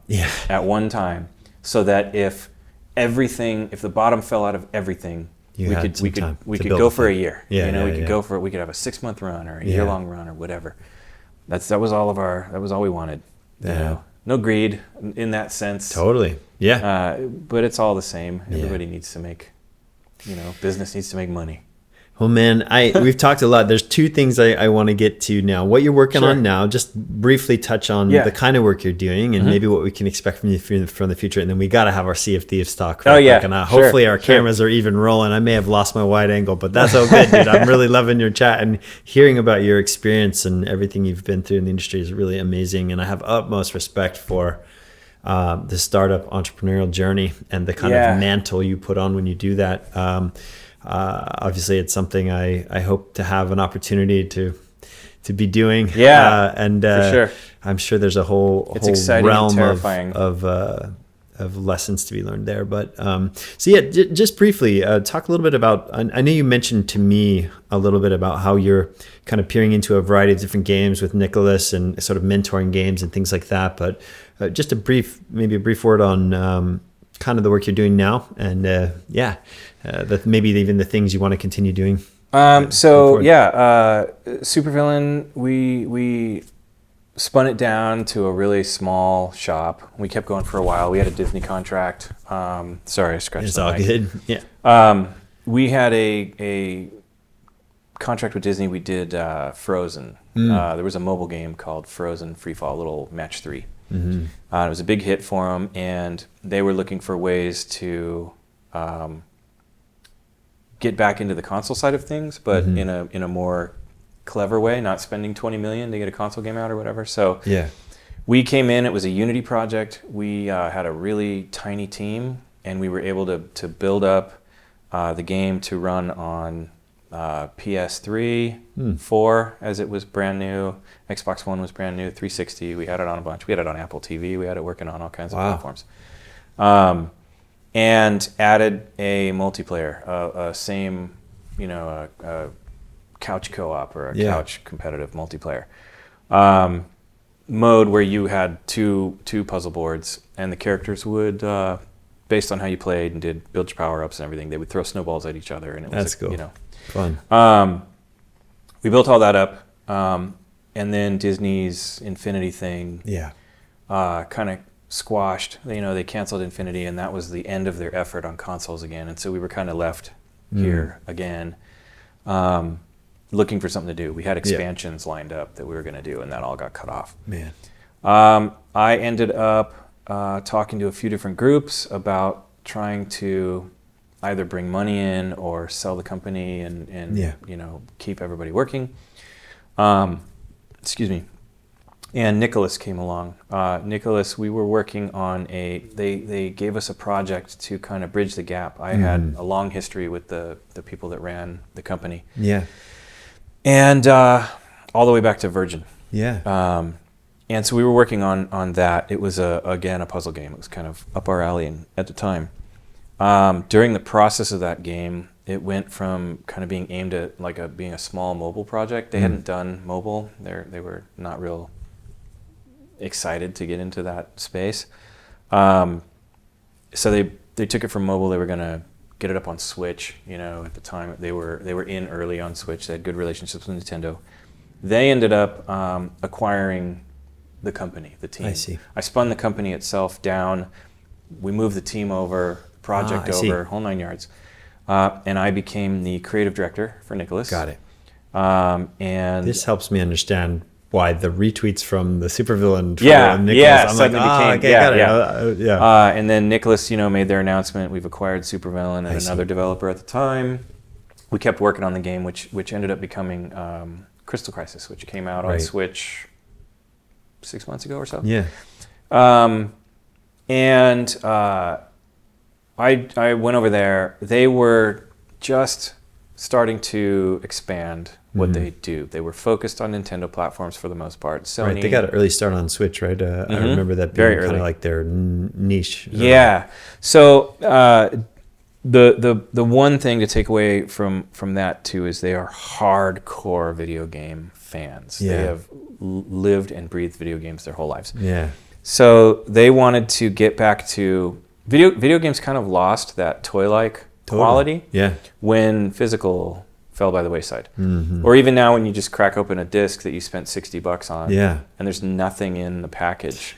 at one time, so that if the bottom fell out of everything, we could go for a year. We could have a 6-month run or a year-long run or whatever. That was all we wanted. No greed in that sense. Totally. Yeah. But it's all the same. Everybody needs to make, business needs to make money. Well, man, we've talked a lot. There's two things I want to get to now. What you're working on now, just briefly touch on the kind of work you're doing, and maybe what we can expect from you from the future. And then we got to have our Sea of Thieves talk. Hopefully our cameras are even rolling. I may have lost my wide angle, but that's all good, dude. I'm really loving your chat, and hearing about your experience and everything you've been through in the industry is really amazing. And I have utmost respect for the startup entrepreneurial journey and the kind of mantle you put on when you do that. Obviously, it's something I hope to have an opportunity to be doing. Yeah, and for sure. I'm sure there's a whole realm of lessons to be learned there. But so yeah, just briefly talk a little bit about. I know you mentioned to me a little bit about how you're kind of peering into a variety of different games with Nicalis and sort of mentoring games and things like that. But just maybe a brief word on kind of the work you're doing now, and maybe even the things you want to continue doing. Supervillain, we spun it down to a really small shop. We kept going for a while. We had a Disney contract. Sorry, I scratched the mic. It's all good. Yeah. We had a contract with Disney. We did Frozen. There was a mobile game called Frozen Freefall, a little match 3. Mm-hmm. It was a big hit for them, and they were looking for ways to get back into the console side of things, but in a more clever way, not spending $20 million to get a console game out or whatever. So we came in. It was a Unity project. We had a really tiny team, and we were able to build up the game to run on PS3, 4 as it was brand new. Xbox One was brand new. 360. We had it on a bunch. We had it on Apple TV. We had it working on all kinds of platforms. And added a multiplayer, a couch co-op or a couch competitive multiplayer mode where you had two puzzle boards, and the characters would, based on how you played and did build your power-ups and everything, they would throw snowballs at each other, and it was cool. Fun. We built all that up, and then Disney's Infinity thing kind of squashed. They canceled Infinity, and that was the end of their effort on consoles again. And so we were kind of left here again, looking for something to do. We had expansions lined up that we were going to do, and that all got cut off. Man. I ended up talking to a few different groups about trying to either bring money in or sell the company and keep everybody working. Excuse me. And Nicalis came along. Nicalis, we were working on they gave us a project to kind of bridge the gap. I had a long history with the people that ran the company. Yeah. And all the way back to Virgin. Yeah. And so we were working on that. It was, again, a puzzle game. It was kind of up our alley at the time. During the process of that game, it went from kind of being aimed at being a small mobile project. They hadn't done mobile. They were not real excited to get into that space. So they took it from mobile. They were going to get it up on Switch. At the time they were in early on Switch. They had good relationships with Nintendo. They ended up acquiring the company, the team. I see. I spun the company itself down. We moved the team over, project over, whole 9 yards. And I became the creative director for Nicalis. Got it. And this helps me understand why the retweets from the Supervillain Nicalis. Suddenly got it. And then Nicalis, made their announcement. We've acquired Supervillain and another developer at the time. We kept working on the game, which ended up becoming Crystal Crisis, which came out on Switch 6 months ago or so. Yeah. I went over there. They were just starting to expand what they do. They were focused on Nintendo platforms for the most part. Sony, right, they got an early start on Switch, right? I remember that being kind of like their niche. Yeah. So the one thing to take away from that too is they are hardcore video game fans. Yeah. They have lived and breathed video games their whole lives. Yeah. So they wanted to get back to video games. Kind of lost that toy-like quality when physical fell by the wayside. Or even now when you just crack open a disc that you spent $60 on and there's nothing in the package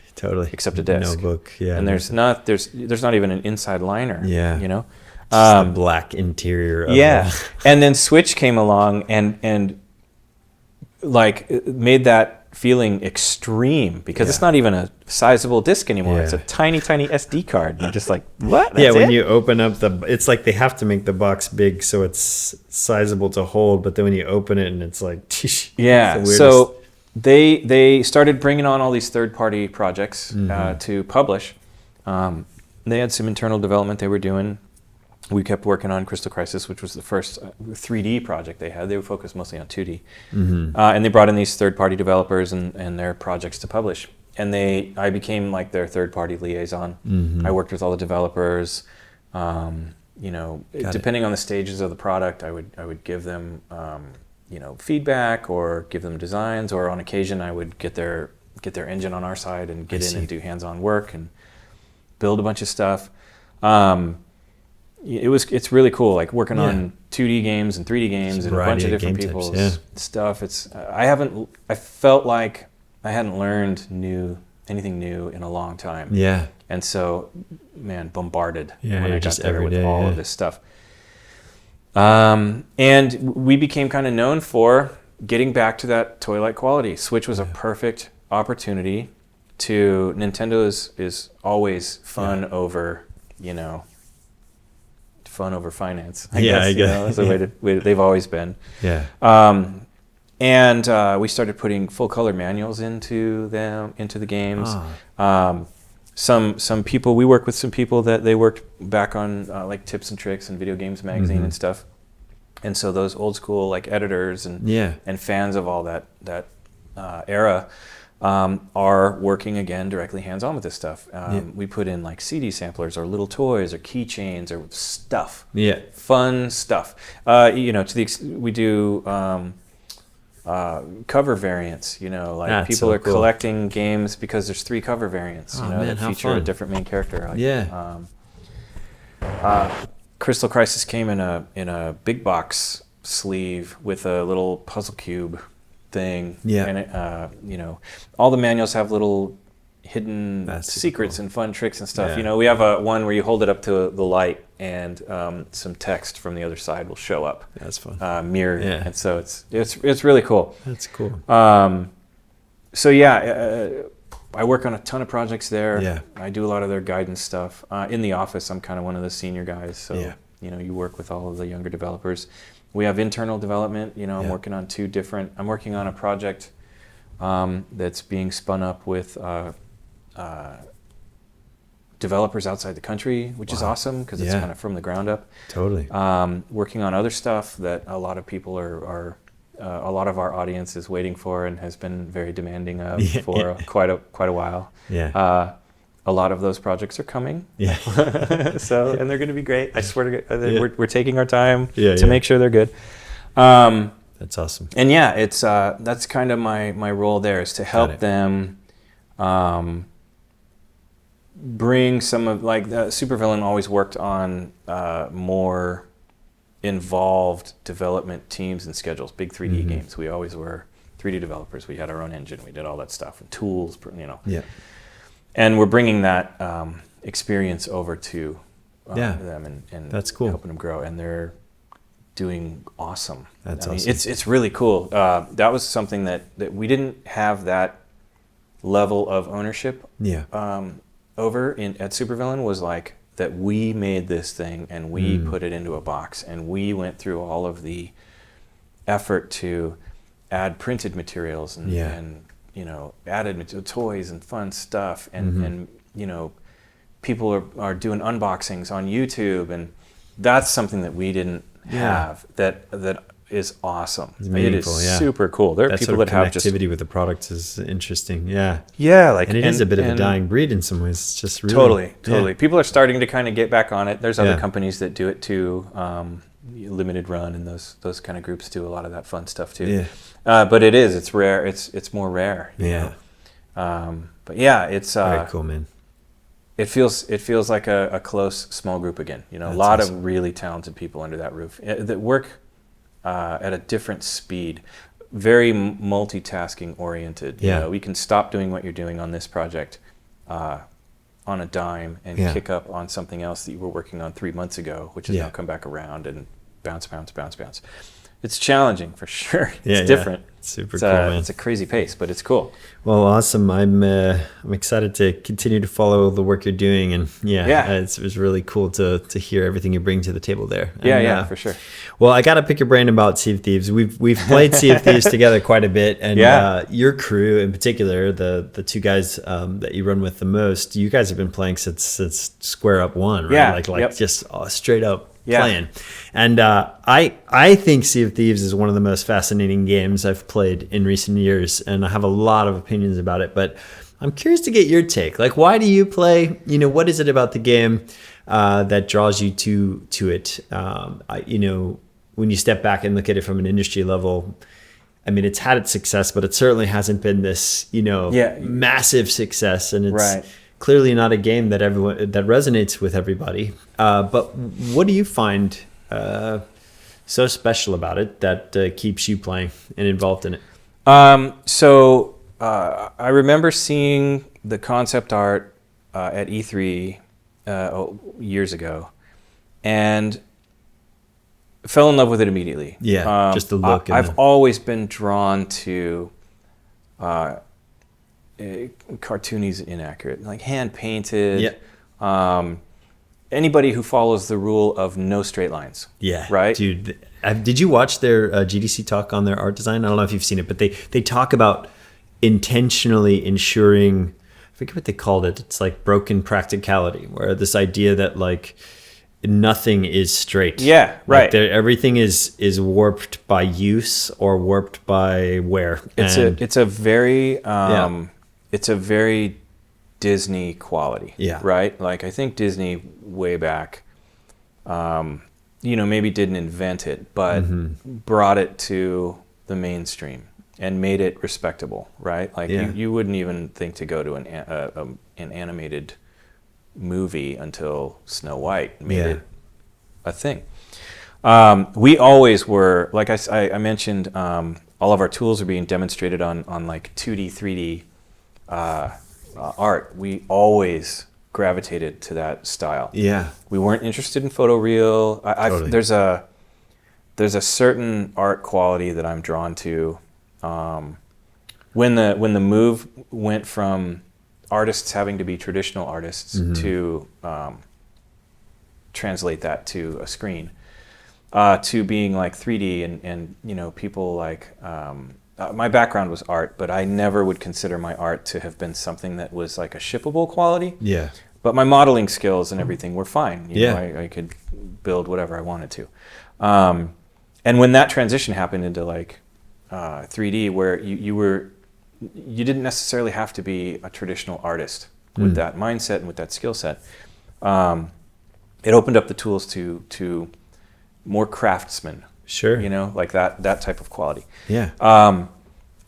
except a disc. No book. Yeah. And there's not even an inside liner. Yeah. Just the black interior of And then Switch came along and made that feeling extreme because it's not even a sizable disc anymore. It's a tiny SD card. And you're just like, what? That's when you open up it's like they have to make the box big so it's sizable to hold, but then when you open it and it's like so they started bringing on all these third-party projects to publish. They had some internal development they were doing. We kept working on Crystal Crisis, which was the first 3D project they had. They were focused mostly on 2D. And they brought in these third-party developers and their projects to publish. I became like their third-party liaison. I worked with all the developers. Depending on the stages of the product, I would give them feedback or give them designs, or on occasion I would get their engine on our side and get in and do hands-on work and build a bunch of stuff. It's really cool, like working on 2D games and 3D games and a bunch of different people's stuff. I felt like I hadn't learned anything new in a long time. Yeah. And so, man, bombarded when I got there with all of this stuff. And we became kind of known for getting back to that toy-like quality. Switch was a perfect opportunity to. Nintendo is always fun over, fun over finance. I guess. That's the way they've always been. Yeah. And we started putting full color manuals into the games. Some people, we work with some people that they worked back on like Tips and Tricks and Video Games Magazine and stuff. And so those old school like editors and fans of all that era are working again directly hands-on with this stuff. We put in like CD samplers or little toys or keychains or stuff. Yeah. Fun stuff. We do cover variants, like people are collecting games because there's 3 cover variants, that feature a different main character. Crystal Crisis came in a big box sleeve with a little puzzle cube thing. Yeah. And it, all the manuals have little hidden secrets and fun tricks and stuff. Yeah. We have one where you hold it up to the light and some text from the other side will show up. That's fun. Mirrored. Yeah. And so it's really cool. That's cool. I work on a ton of projects there. Yeah. I do a lot of their guidance stuff. In the office, I'm kind of one of the senior guys. So, you work with all of the younger developers. We have internal development. I'm working on I'm working on a project that's being spun up with developers outside the country, which is awesome because it's kind of from the ground up. Totally. Working on other stuff that a lot of people are a lot of our audience is waiting for and has been very demanding of for quite a while. Yeah. A lot of those projects are coming. Yeah. And they're going to be great. I swear to God, we're taking our time to make sure they're good. That's awesome. And it's that's kind of my role there, is to help them bring some of, like, Supervillain always worked on more involved development teams and schedules, big 3D games. We always were 3D developers. We had our own engine. We did all that stuff and tools, Yeah. And we're bringing that experience over to them and that's cool. Helping them grow. And they're doing awesome. That's awesome. It's really cool. That was something that we didn't have that level of ownership over at Supervillain, was like that we made this thing and we put it into a box and we went through all of the effort to add printed materials and added toys and fun stuff and people are doing unboxings on YouTube, and that's something that we didn't have that is awesome. It is super cool. There are people that have just connectivity with the product is interesting. Yeah. Yeah, and it is a bit of a dying breed in some ways. It's just really totally. People are starting to kind of get back on it. There's other companies that do it too. Limited Run and those kind of groups do a lot of that fun stuff too. Yeah. But it's rare. It's more rare. But it's very cool, man. It feels like a close small group again. A lot of really talented people under that roof that work at a different speed, very multitasking oriented. We can stop doing what you're doing on this project on a dime and kick up on something else that you were working on 3 months ago, which has now come back around and bounce. It's challenging for sure. It's different. It's super cool, man. It's a crazy pace, but it's cool. Well, awesome. I'm excited to continue to follow the work you're doing, and it was really cool to hear everything you bring to the table there. And, for sure. Well, I got to pick your brain about Sea of Thieves. We've played Sea of Thieves together quite a bit, and your crew in particular, the two guys that you run with the most, you guys have been playing since Square Up 1, right? Just straight up playing. And I think Sea of Thieves is one of the most fascinating games I've played in recent years, and I have a lot of opinions about it. But I'm curious to get your take. Like, why do you play? You know, what is it about the game that draws you to it? When you step back and look at it from an industry level, I mean, it's had its success, but it certainly hasn't been this, massive success, and it's clearly not a game that resonates with everybody. But what do you find so special about it that keeps you playing and involved in it? I remember seeing the concept art at E3 years ago, and fell in love with it immediately. Yeah, just the look. I've always been drawn to cartoonies inaccurate, like hand painted. Yeah. Anybody who follows the rule of no straight lines. Yeah. Right? Dude, did you watch their GDC talk on their art design? I don't know if you've seen it, but they talk about intentionally ensuring, I forget what they called it. It's like broken practicality, where this idea that like nothing is straight. Yeah, right. Like everything is warped by use or warped by wear. It's a very Disney quality. Yeah. Right? Like I think Disney way back, maybe didn't invent it, but brought it to the mainstream and made it respectable, right? Like you wouldn't even think to go to an animated movie until Snow White made it a thing. We always were, like I mentioned, all of our tools are being demonstrated on like 2D, 3D art. We always gravitated to that style. Yeah. We weren't interested in photoreal. Totally. There's a certain art quality that I'm drawn to. When the move went from artists having to be traditional artists to translate that to a screen, to being like 3D and people like my background was art, but I never would consider my art to have been something that was like a shippable quality. Yeah. But my modeling skills and everything were fine. You know, I could build whatever I wanted to. And when that transition happened into like 3D, where you didn't necessarily have to be a traditional artist with that mindset and with that skill set. It opened up the tools to more craftsmen. Sure. Like that type of quality. Yeah.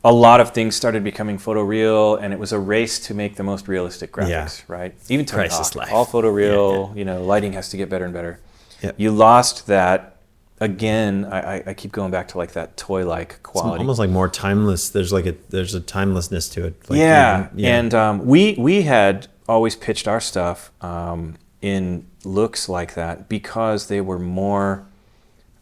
A lot of things started becoming photoreal, and it was a race to make the most realistic graphics, right? Even Tony Hawk, all photoreal, lighting has to get better and better. Yep. You lost that. Again, I keep going back to like that toy-like quality. It's almost like more timeless. There's a timelessness to it. Like and we had always pitched our stuff in looks like that because they were more.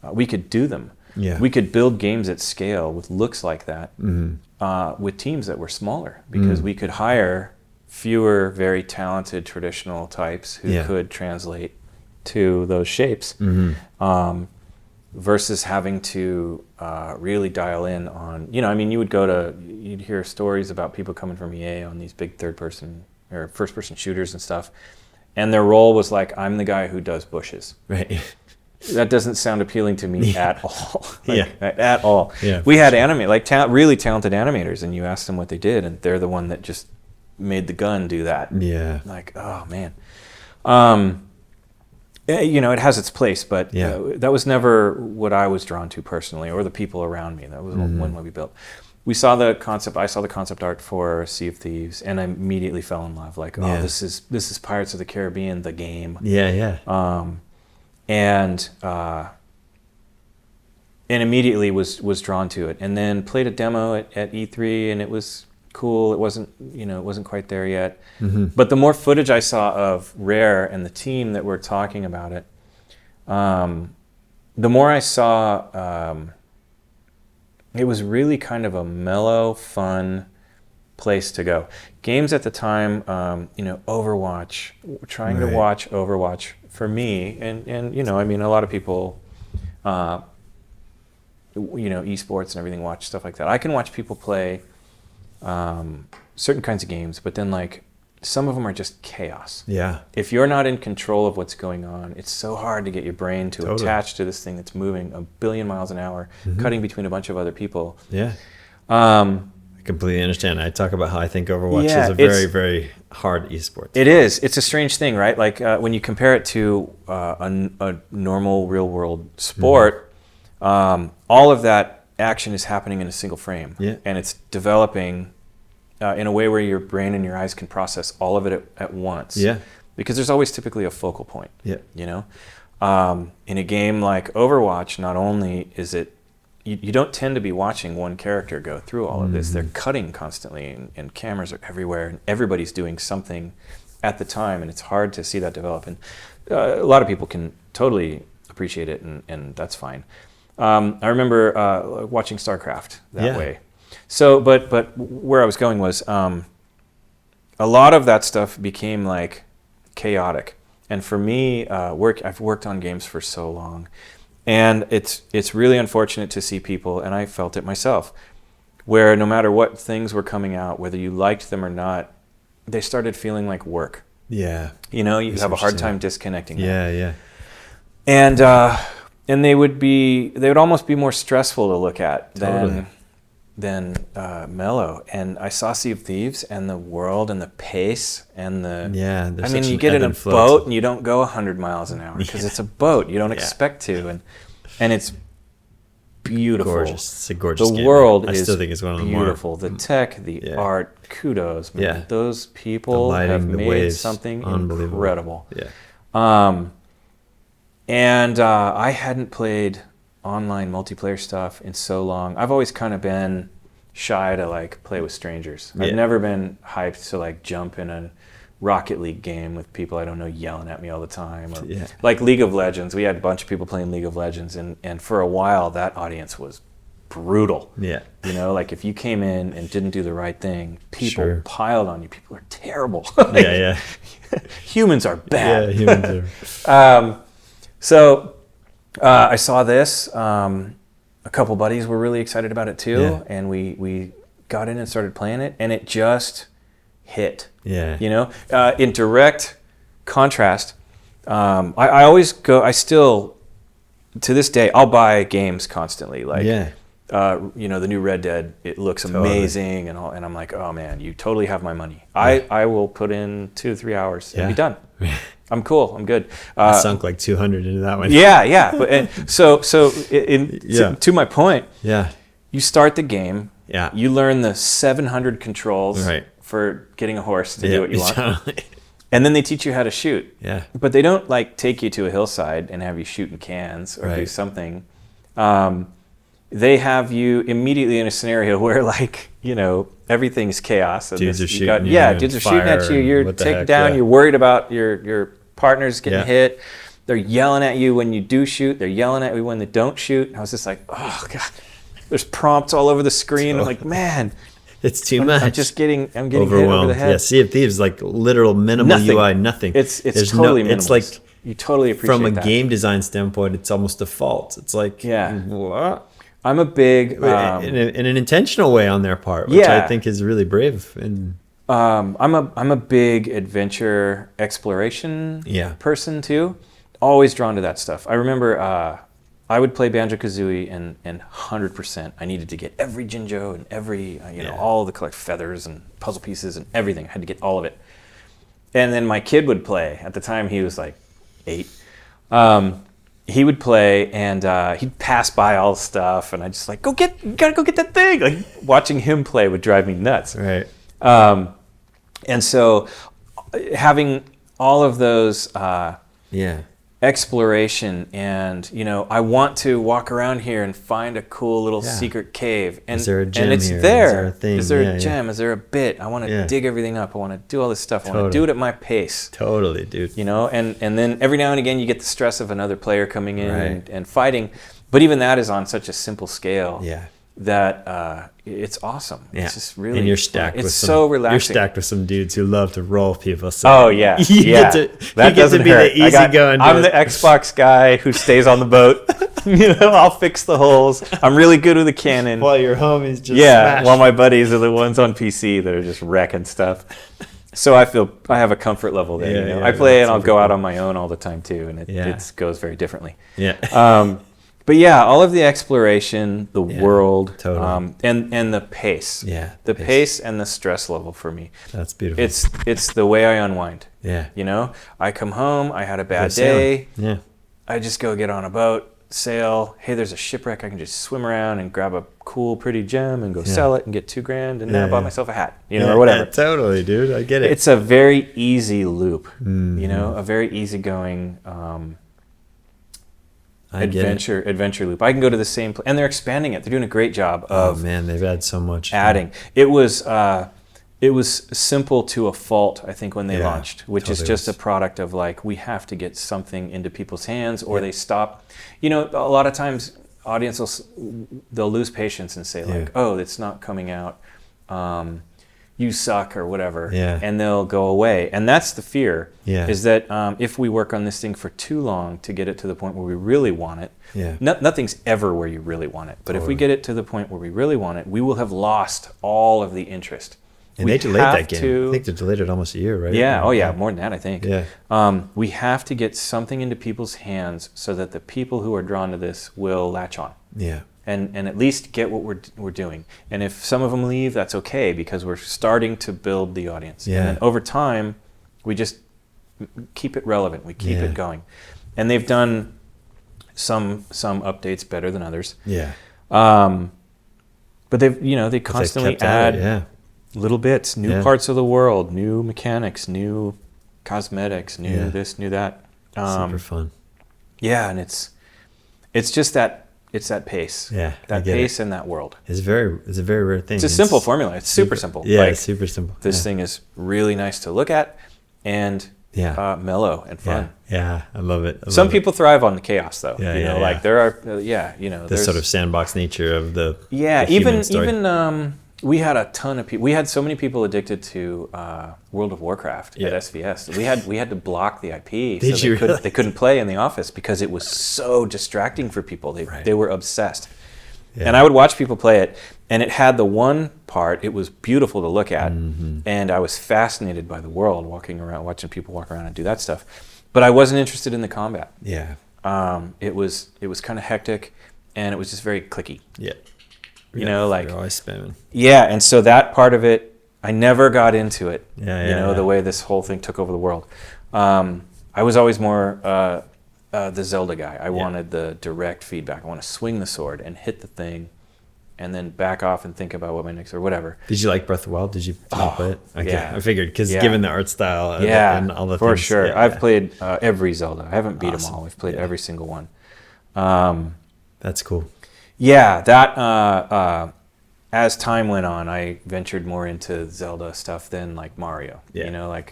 We could do them. Yeah. We could build games at scale with looks like that with teams that were smaller because we could hire fewer very talented traditional types who could translate to those shapes. Versus having to really dial in on, you'd hear stories about people coming from EA on these big third-person or first-person shooters and stuff, and their role was like, I'm the guy who does bushes. Right. That doesn't sound appealing to me at all. At all. Yeah, we had really talented animators, and you asked them what they did, and they're the one that just made the gun do that. Yeah. Like, oh, man. It has its place, but that was never what I was drawn to personally, or the people around me. That was when we built. I saw the concept art for Sea of Thieves, and I immediately fell in love. Like, this is Pirates of the Caribbean, the game. And immediately was drawn to it, and then played a demo at E3, and it was cool. It wasn't quite there yet. But the more footage I saw of Rare and the team that were talking about it, the more I saw it was really kind of a mellow, fun place to go. Games at the time, Overwatch, trying to watch Overwatch for me, and a lot of people, esports and everything, watch stuff like that. I can watch people play certain kinds of games, but then like some of them are just chaos. Yeah. If you're not in control of what's going on, it's so hard to get your brain to attach to this thing that's moving 1 billion miles an hour, cutting between a bunch of other people. Yeah. I completely understand. I talk about how I think Overwatch is a very, very hard esport. It is. It's a strange thing, right? Like when you compare it to a normal real world sport, all of that action is happening in a single frame. Yeah. And it's developing in a way where your brain and your eyes can process all of it at once. Yeah. Because there's always typically a focal point. Yeah. You know? In a game like Overwatch, not only is it you don't tend to be watching one character go through all of this. They're cutting constantly, and cameras are everywhere, and everybody's doing something at the time, and it's hard to see that develop. And a lot of people can totally appreciate it, and that's fine. I remember watching StarCraft that way. So, but where I was going was a lot of that stuff became like chaotic. And for me, I've worked on games for so long. And it's really unfortunate to see people, and I felt it myself, where no matter what things were coming out, whether you liked them or not, they started feeling like work. Yeah. You know, you have a hard time disconnecting them. Yeah. And they would almost be more stressful to look at than mellow. And I saw Sea of Thieves and the world and the pace and I mean, you get in a boat and you don't go 100 miles an hour because it's a boat. You don't expect to, and it's beautiful. Gorgeous. It's a gorgeous game. The world I is still think it's one of the beautiful. The tech, the art, kudos, man. Yeah. Those people have made something incredible. Yeah. And I hadn't played online multiplayer stuff in so long. I've always kind of been shy to like play with strangers. I've never been hyped to like jump in a Rocket League game with people I don't know yelling at me all the time. Or like League of Legends. We had a bunch of people playing League of Legends, and for a while that audience was brutal. Yeah. You know, like if you came in and didn't do the right thing, people piled on you. People are terrible. Humans are bad. Yeah, humans are. So I saw this. A couple buddies were really excited about it too, and we got in and started playing it, and it just hit. Yeah. You know, in direct contrast, I always go. I still, to this day, I'll buy games constantly. Like, you know, the new Red Dead. It looks amazing, and I'm like, oh man, you totally have my money. I will put in 2 to 3 hours and be done. I'm cool. I'm good. I sunk like 200 into that one. Yeah. But to my point, you start the game. Yeah. You learn the 700 controls for getting a horse to do what you want. And then they teach you how to shoot. Yeah. But they don't like take you to a hillside and have you shoot in cans or do something. They have you immediately in a scenario where, like, you know, everything's chaos. And dudes are shooting dudes are shooting at you. You're taken down. You're worried about your partner's getting hit. They're yelling at you when you do shoot. They're yelling at you when they don't shoot. And I was just like, oh God. There's prompts all over the screen. I'm like, man. It's too much. I'm getting hit over the head. Yeah, Sea of Thieves, like literal minimal UI, nothing. It's totally minimal. It's like, you totally appreciate from a that. game design standpoint, it's almost default. It's like, what? I'm a big in an intentional way on their part, which I think is really brave. And I'm a big adventure exploration person too. Always drawn to that stuff. I remember I would play Banjo-Kazooie and 100%. I needed to get every Jinjo and every all the collect feathers and puzzle pieces and everything. I had to get all of it. And then my kid would play. At the time, he was like 8. He would play and he'd pass by all the stuff, and I just like, you gotta go get that thing. Like, watching him play would drive me nuts. Right. And so having all of those exploration and, you know, I want to walk around here and find a cool little secret cave. And, is there a gem and it's here? there. Is there a gem? Is there a bit? I want to dig everything up. I want to do all this stuff. I want to do it at my pace. Totally, dude. You know, and then every now and again you get the stress of another player coming in and fighting. But even that is on such a simple scale that it's awesome. Yeah. It's just really, and you're stacked it's with so relaxing. You're stacked with some dudes who love to roll people. So you get That doesn't be hurt. the easygoing. I'm the Xbox guy who stays on the boat. You know, I'll fix the holes. I'm really good with a cannon. While your homies just smash. While my buddies are the ones on PC that are just wrecking stuff. So I feel I have a comfort level there. You know? I play and I'll go out on my own all the time too, and it goes very differently. Yeah. But yeah, all of the exploration, the world, totally. and the pace. Yeah. The pace and the stress level for me. That's beautiful. It's the way I unwind. Yeah. You know, I come home, I had a bad day. Yeah. I just go get on a boat, sail. Hey, there's a shipwreck. I can just swim around and grab a cool, pretty gem and go sell it and get $2,000. And now I bought myself a hat, or whatever. Yeah, totally, dude. I get it. It's a very easy loop, a very easygoing adventure loop. I can go to the same place, and they're expanding it. They're doing a great job of. Oh man, they've had so much. Adding. It was simple to a fault, I think, when they launched, which is just a product of like, we have to get something into people's hands, or they stop. A lot of times audiences they'll lose patience and say like, oh, it's not coming out. You suck or whatever, and they'll go away. And that's the fear, is that if we work on this thing for too long to get it to the point where we really want it, nothing's ever where you really want it. But if we get it to the point where we really want it, we will have lost all of the interest. And they delayed that game. I think they delayed it almost a year, right? Yeah, more than that, I think. Yeah. We have to get something into people's hands so that the people who are drawn to this will latch on. Yeah. And at least get what we're doing. And if some of them leave, that's okay, because we're starting to build the audience. Yeah. And then over time, we just keep it relevant. We keep it going. And they've done some updates better than others. Yeah. But they constantly add little bits, new parts of the world, new mechanics, new cosmetics, new this, new that. Super fun. Yeah, and it's just that. It's that pace. Yeah, that pace and that world. It's a very rare thing. It's a simple formula. It's super simple. Yeah, it's super simple. This thing is really nice to look at, and mellow and fun. Yeah, I love it. Some people thrive on the chaos, though. Yeah, there are. The sort of sandbox nature of the even we had a ton of people. We had so many people addicted to World of Warcraft at SVS. We had to block the IP so they couldn't play in the office because it was so distracting for people. They were obsessed. Yeah. And I would watch people play it, and it had the one part. It was beautiful to look at, and I was fascinated by the world, walking around, watching people walk around and do that stuff. But I wasn't interested in the combat. Yeah. It was kind of hectic, and it was just very clicky. Yeah. You're always spamming. Yeah, and so that part of it, I never got into it. The way this whole thing took over the world. I was always more the Zelda guy. I wanted the direct feedback. I want to swing the sword and hit the thing, and then back off and think about what my next or whatever. Did you like Breath of the Wild? Did you play it? Okay. Yeah, I figured because given the art style and all the for things. Sure. I've played every Zelda. I haven't beat them all. We've played every single one. That's cool. Yeah, that as time went on, I ventured more into Zelda stuff than like Mario. Yeah.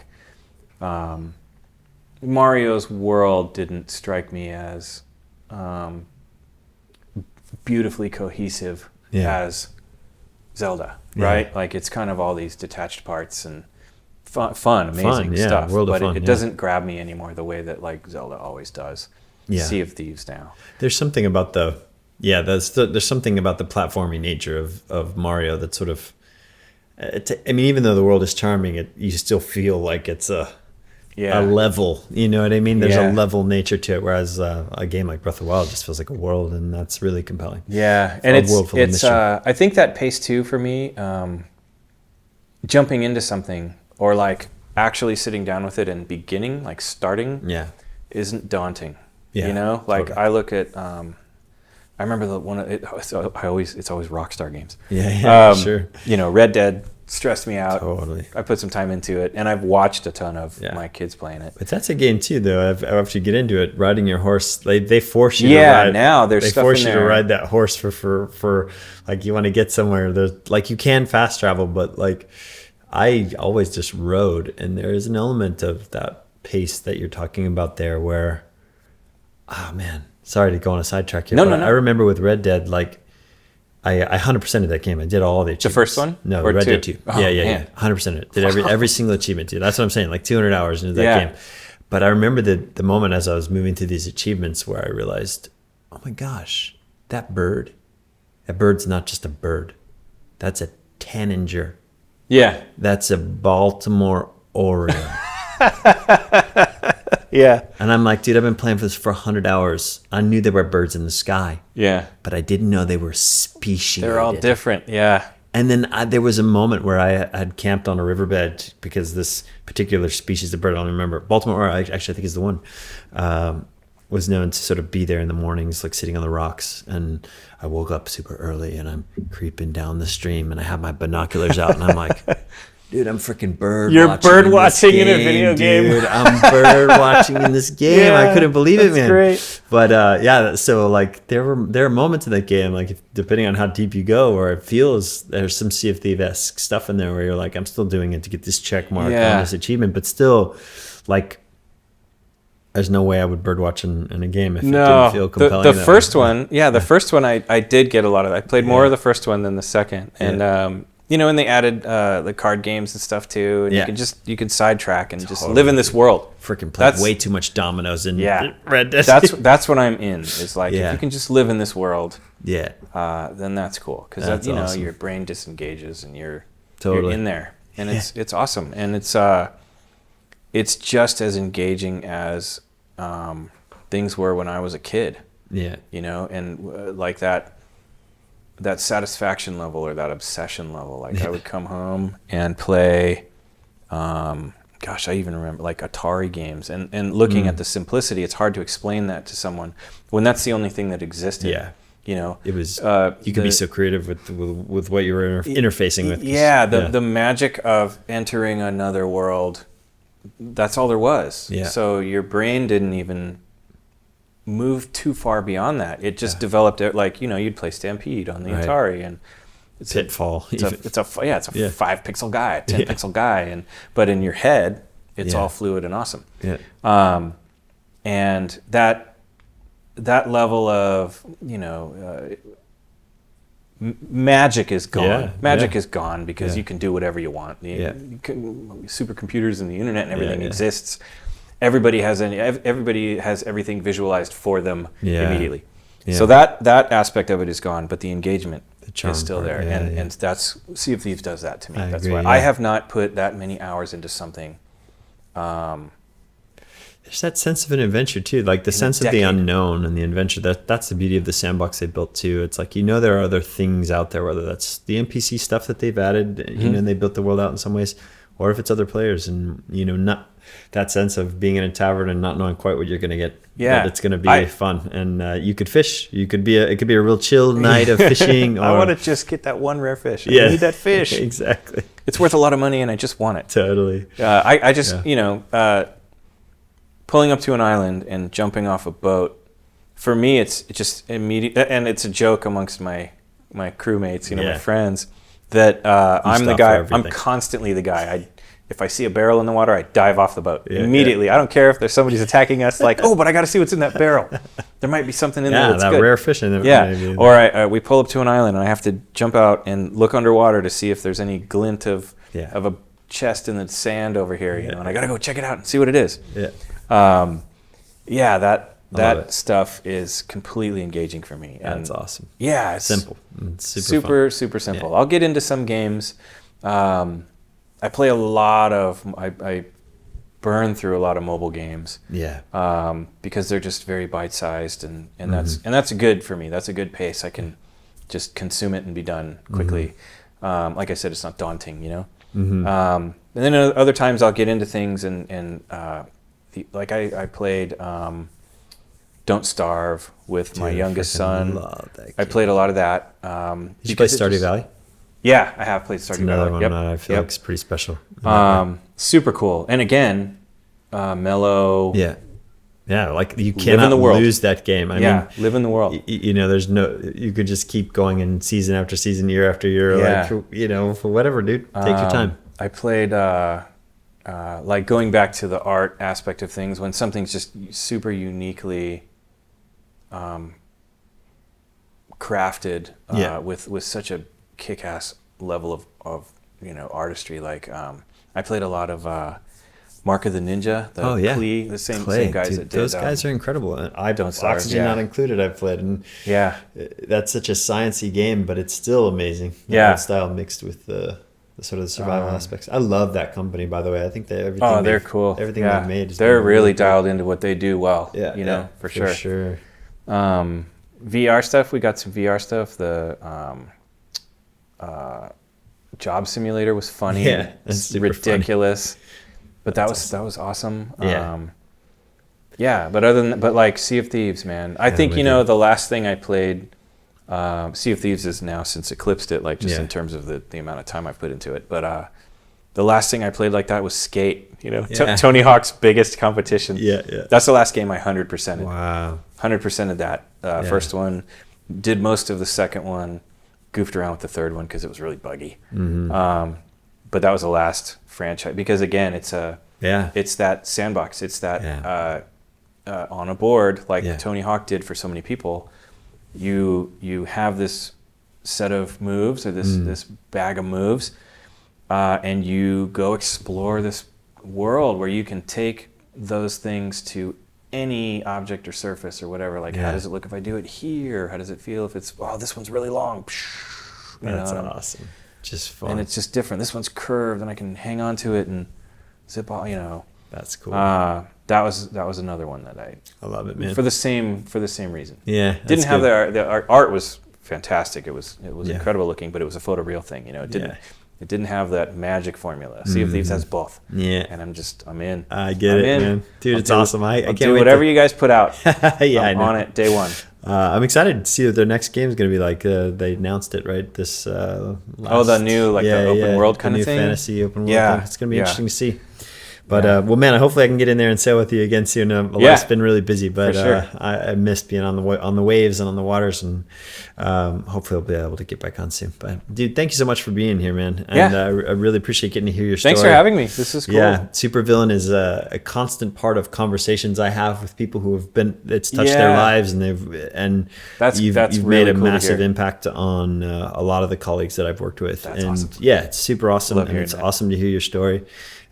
Mario's world didn't strike me as beautifully cohesive as Zelda, right? Like it's kind of all these detached parts and fun, amazing stuff. But it doesn't grab me anymore the way that like Zelda always does. Yeah. Sea of Thieves now. There's something about there's something about the platformy nature of Mario that sort of, even though the world is charming, you still feel like it's a level, you know what I mean? There's a level nature to it, whereas a game like Breath of the Wild just feels like a world, and that's really compelling. Yeah, and it's I think that pace too for me, jumping into something or like actually sitting down with it and beginning, like starting, isn't daunting. Yeah, totally. I look at. I remember it's always Rockstar games. Yeah, sure. Red Dead stressed me out. Totally. I put some time into it, and I've watched a ton of my kids playing it. But that's a game too, though. After you get into it, riding your horse, they force you to ride. Yeah, now there's stuff in there. They force you to ride that horse for like you want to get somewhere. There's like you can fast travel, but like I always just rode, and there is an element of that pace that you're talking about there where, oh man. Sorry to go on a sidetrack here. No. I remember with Red Dead, like I 100%ed that game. I did all the achievements. The first one? No, Red Dead 2. Oh, yeah. 100% of it. Did every single achievement, dude. That's what I'm saying. Like 200 hours into that game. But I remember the moment as I was moving through these achievements where I realized, oh my gosh, that bird's not just a bird. That's a tanager. Yeah. That's a Baltimore Oriole. Yeah. And I'm like, dude, I've been playing for this for 100 hours. I knew there were birds in the sky. Yeah. But I didn't know they were speciated. They're all different. Yeah. And then there was a moment where I had camped on a riverbed because this particular species of bird, I don't remember, Baltimore, actually I think is the one, was known to sort of be there in the mornings, like sitting on the rocks. And I woke up super early and I'm creeping down the stream and I have my binoculars out and I'm like, dude, I'm freaking bird You're watching. bird watching in a video game. Dude, I'm bird watching in this game. Yeah, I couldn't believe it, man. Great. But yeah, so like there are moments in that game, like depending on how deep you go, where it feels there's some Sea of Thieves-esque stuff in there where you're like, I'm still doing it to get this check mark on this achievement, but still, like, there's no way I would birdwatch in a game if it didn't feel compelling. The first one, the first one I did get a lot of. I played more of the first one than the second, and and they added the card games and stuff too, and you could sidetrack and just live in this world. Freaking play way too much dominoes in Red Dead. That's what I'm in. Is like if you can just live in this world, then that's cool because awesome. Your brain disengages and you're in there, and it's awesome, and it's just as engaging as things were when I was a kid. Yeah, and like that satisfaction level or that obsession level. Like I would come home and play, I even remember like Atari games and looking at the simplicity. It's hard to explain that to someone when that's the only thing that existed. Yeah. It was, you could be so creative with what you were interfacing with. Yeah. The magic of entering another world, that's all there was. Yeah. So your brain didn't even move too far beyond that. It just developed it like, you'd play Stampede on the Atari and it's Pitfall. It's a 5 pixel guy, a 10 pixel guy. But in your head, it's all fluid and awesome. Yeah. And that level of, magic is gone. Yeah. Magic is gone because you can do whatever you want. Supercomputers and the internet and everything exists. Everybody has everything visualized for them immediately. Yeah. So that aspect of it is gone, but the engagement is still there. And that's Sea of Thieves does that to me. That's why I have not put that many hours into something. There's that sense of an adventure too, like the sense of the unknown and the adventure. That's the beauty of the sandbox they built too. It's like there are other things out there, whether that's the NPC stuff that they've added, and they built the world out in some ways, or if it's other players, and not that sense of being in a tavern and not knowing quite what you're going to get. Yeah, but it's going to be fun, and you could fish. It could be a real chill night of fishing. Or, I want to just get that one rare fish. I need that fish. Exactly. It's worth a lot of money, and I just want it. Totally. I just pulling up to an island and jumping off a boat. For me, it's just immediate, and it's a joke amongst my crewmates, my friends, that I'm the guy. I'm constantly the guy. If I see a barrel in the water, I dive off the boat immediately. Yeah. I don't care if there's somebody's attacking us. Like, but I got to see what's in that barrel. There might be something in there that's that good. Rare fish in there. Yeah. Or we pull up to an island and I have to jump out and look underwater to see if there's any glint of a chest in the sand over here. And I got to go check it out and see what it is. Yeah. That stuff is completely engaging for me. And that's awesome. Yeah. It's simple. It's super simple. I'll get into some games. I play I burn through a lot of mobile games. Yeah. Because they're just very bite-sized and that's good for me. That's a good pace. I can just consume it and be done quickly. Like I said, it's not daunting, And then other times I'll get into things and I played Don't Starve with my youngest son. I played a lot of that. Did you play Stardew Valley? Yeah, I have played Stardew Valley. Another one I feel like is pretty special. Super cool. And again, mellow. Yeah. Yeah, like you cannot lose that game. I mean, live in the world. There's you could just keep going in season after season, year after year. Like, for whatever, dude. Take your time. I played, like going back to the art aspect of things, when something's just super uniquely crafted with such a kick-ass level of artistry. Like I played a lot of Mark of the Ninja, the same guys that did. Those guys are incredible. Don't Starve, Oxygen Not Included I've played, and that's such a sciencey game, but it's still amazing. The art style mixed with the sort of the survival aspects. I love that company, by the way. I think they're cool. Everything they've made. They're really dialed into what they do well. Yeah, for sure. Sure. VR stuff. We got some VR stuff. The job simulator was funny. Yeah, that's super ridiculous. Funny. But that was awesome. Yeah. But like Sea of Thieves, man. I think the last thing I played. Sea of Thieves is now since eclipsed it, like just in terms of the amount of time I put into it. But the last thing I played like that was Skate. Tony Hawk's biggest competition. Yeah. That's the last game I 100%ed. Wow. 100% of that first one. Did most of the second one. Goofed around with the third one because it was really buggy. Mm-hmm. But that was the last franchise because again, it's that sandbox. It's that on a board like Tony Hawk did for so many people. You have this set of moves or this bag of moves, and you go explore this world where you can take those things to any object or surface or whatever. Like, how does it look if I do it here? How does it feel if it's, this one's really long? That's awesome. Just fun. And it's just different. This one's curved and I can hang on to it and zip all, That's cool. That was another one that I love it, man. For the same reason. Yeah. Didn't have the art was fantastic. It was incredible looking, but it was a photoreal thing. It didn't have that magic formula. Sea of Thieves has both. Yeah. And I'm in. I get it, man. Dude, it's awesome. I can't do wait whatever you guys put out. I'm on it day one. I'm excited to see what their next game is going to be like. They announced it, right? This the new the open world kind of thing? New fantasy open world thing. It's going to be interesting to see. But well, man, hopefully I can get in there and sail with you again soon. Life's been really busy, but sure. I missed being on the waves and on the waters, and hopefully I'll be able to get back on soon. But dude, thank you so much for being here, man. And I really appreciate getting to hear your story. Thanks for having me. This is cool. Yeah, Supervillain is a constant part of conversations I have with people who have been. It's touched their lives, and you've really made a massive impact on a lot of the colleagues that I've worked with. That's and awesome. Yeah, it's super awesome, and it's that. awesome to hear your story.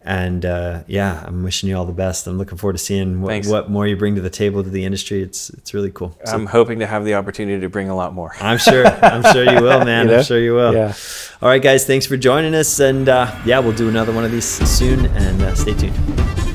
And I'm wishing you all the best. I'm looking forward to seeing what more you bring to the table to the industry. It's really cool. So, I'm hoping to have the opportunity to bring a lot more. I'm sure you will, man. I'm sure you will. Yeah. All right, guys. Thanks for joining us. And we'll do another one of these soon. And stay tuned.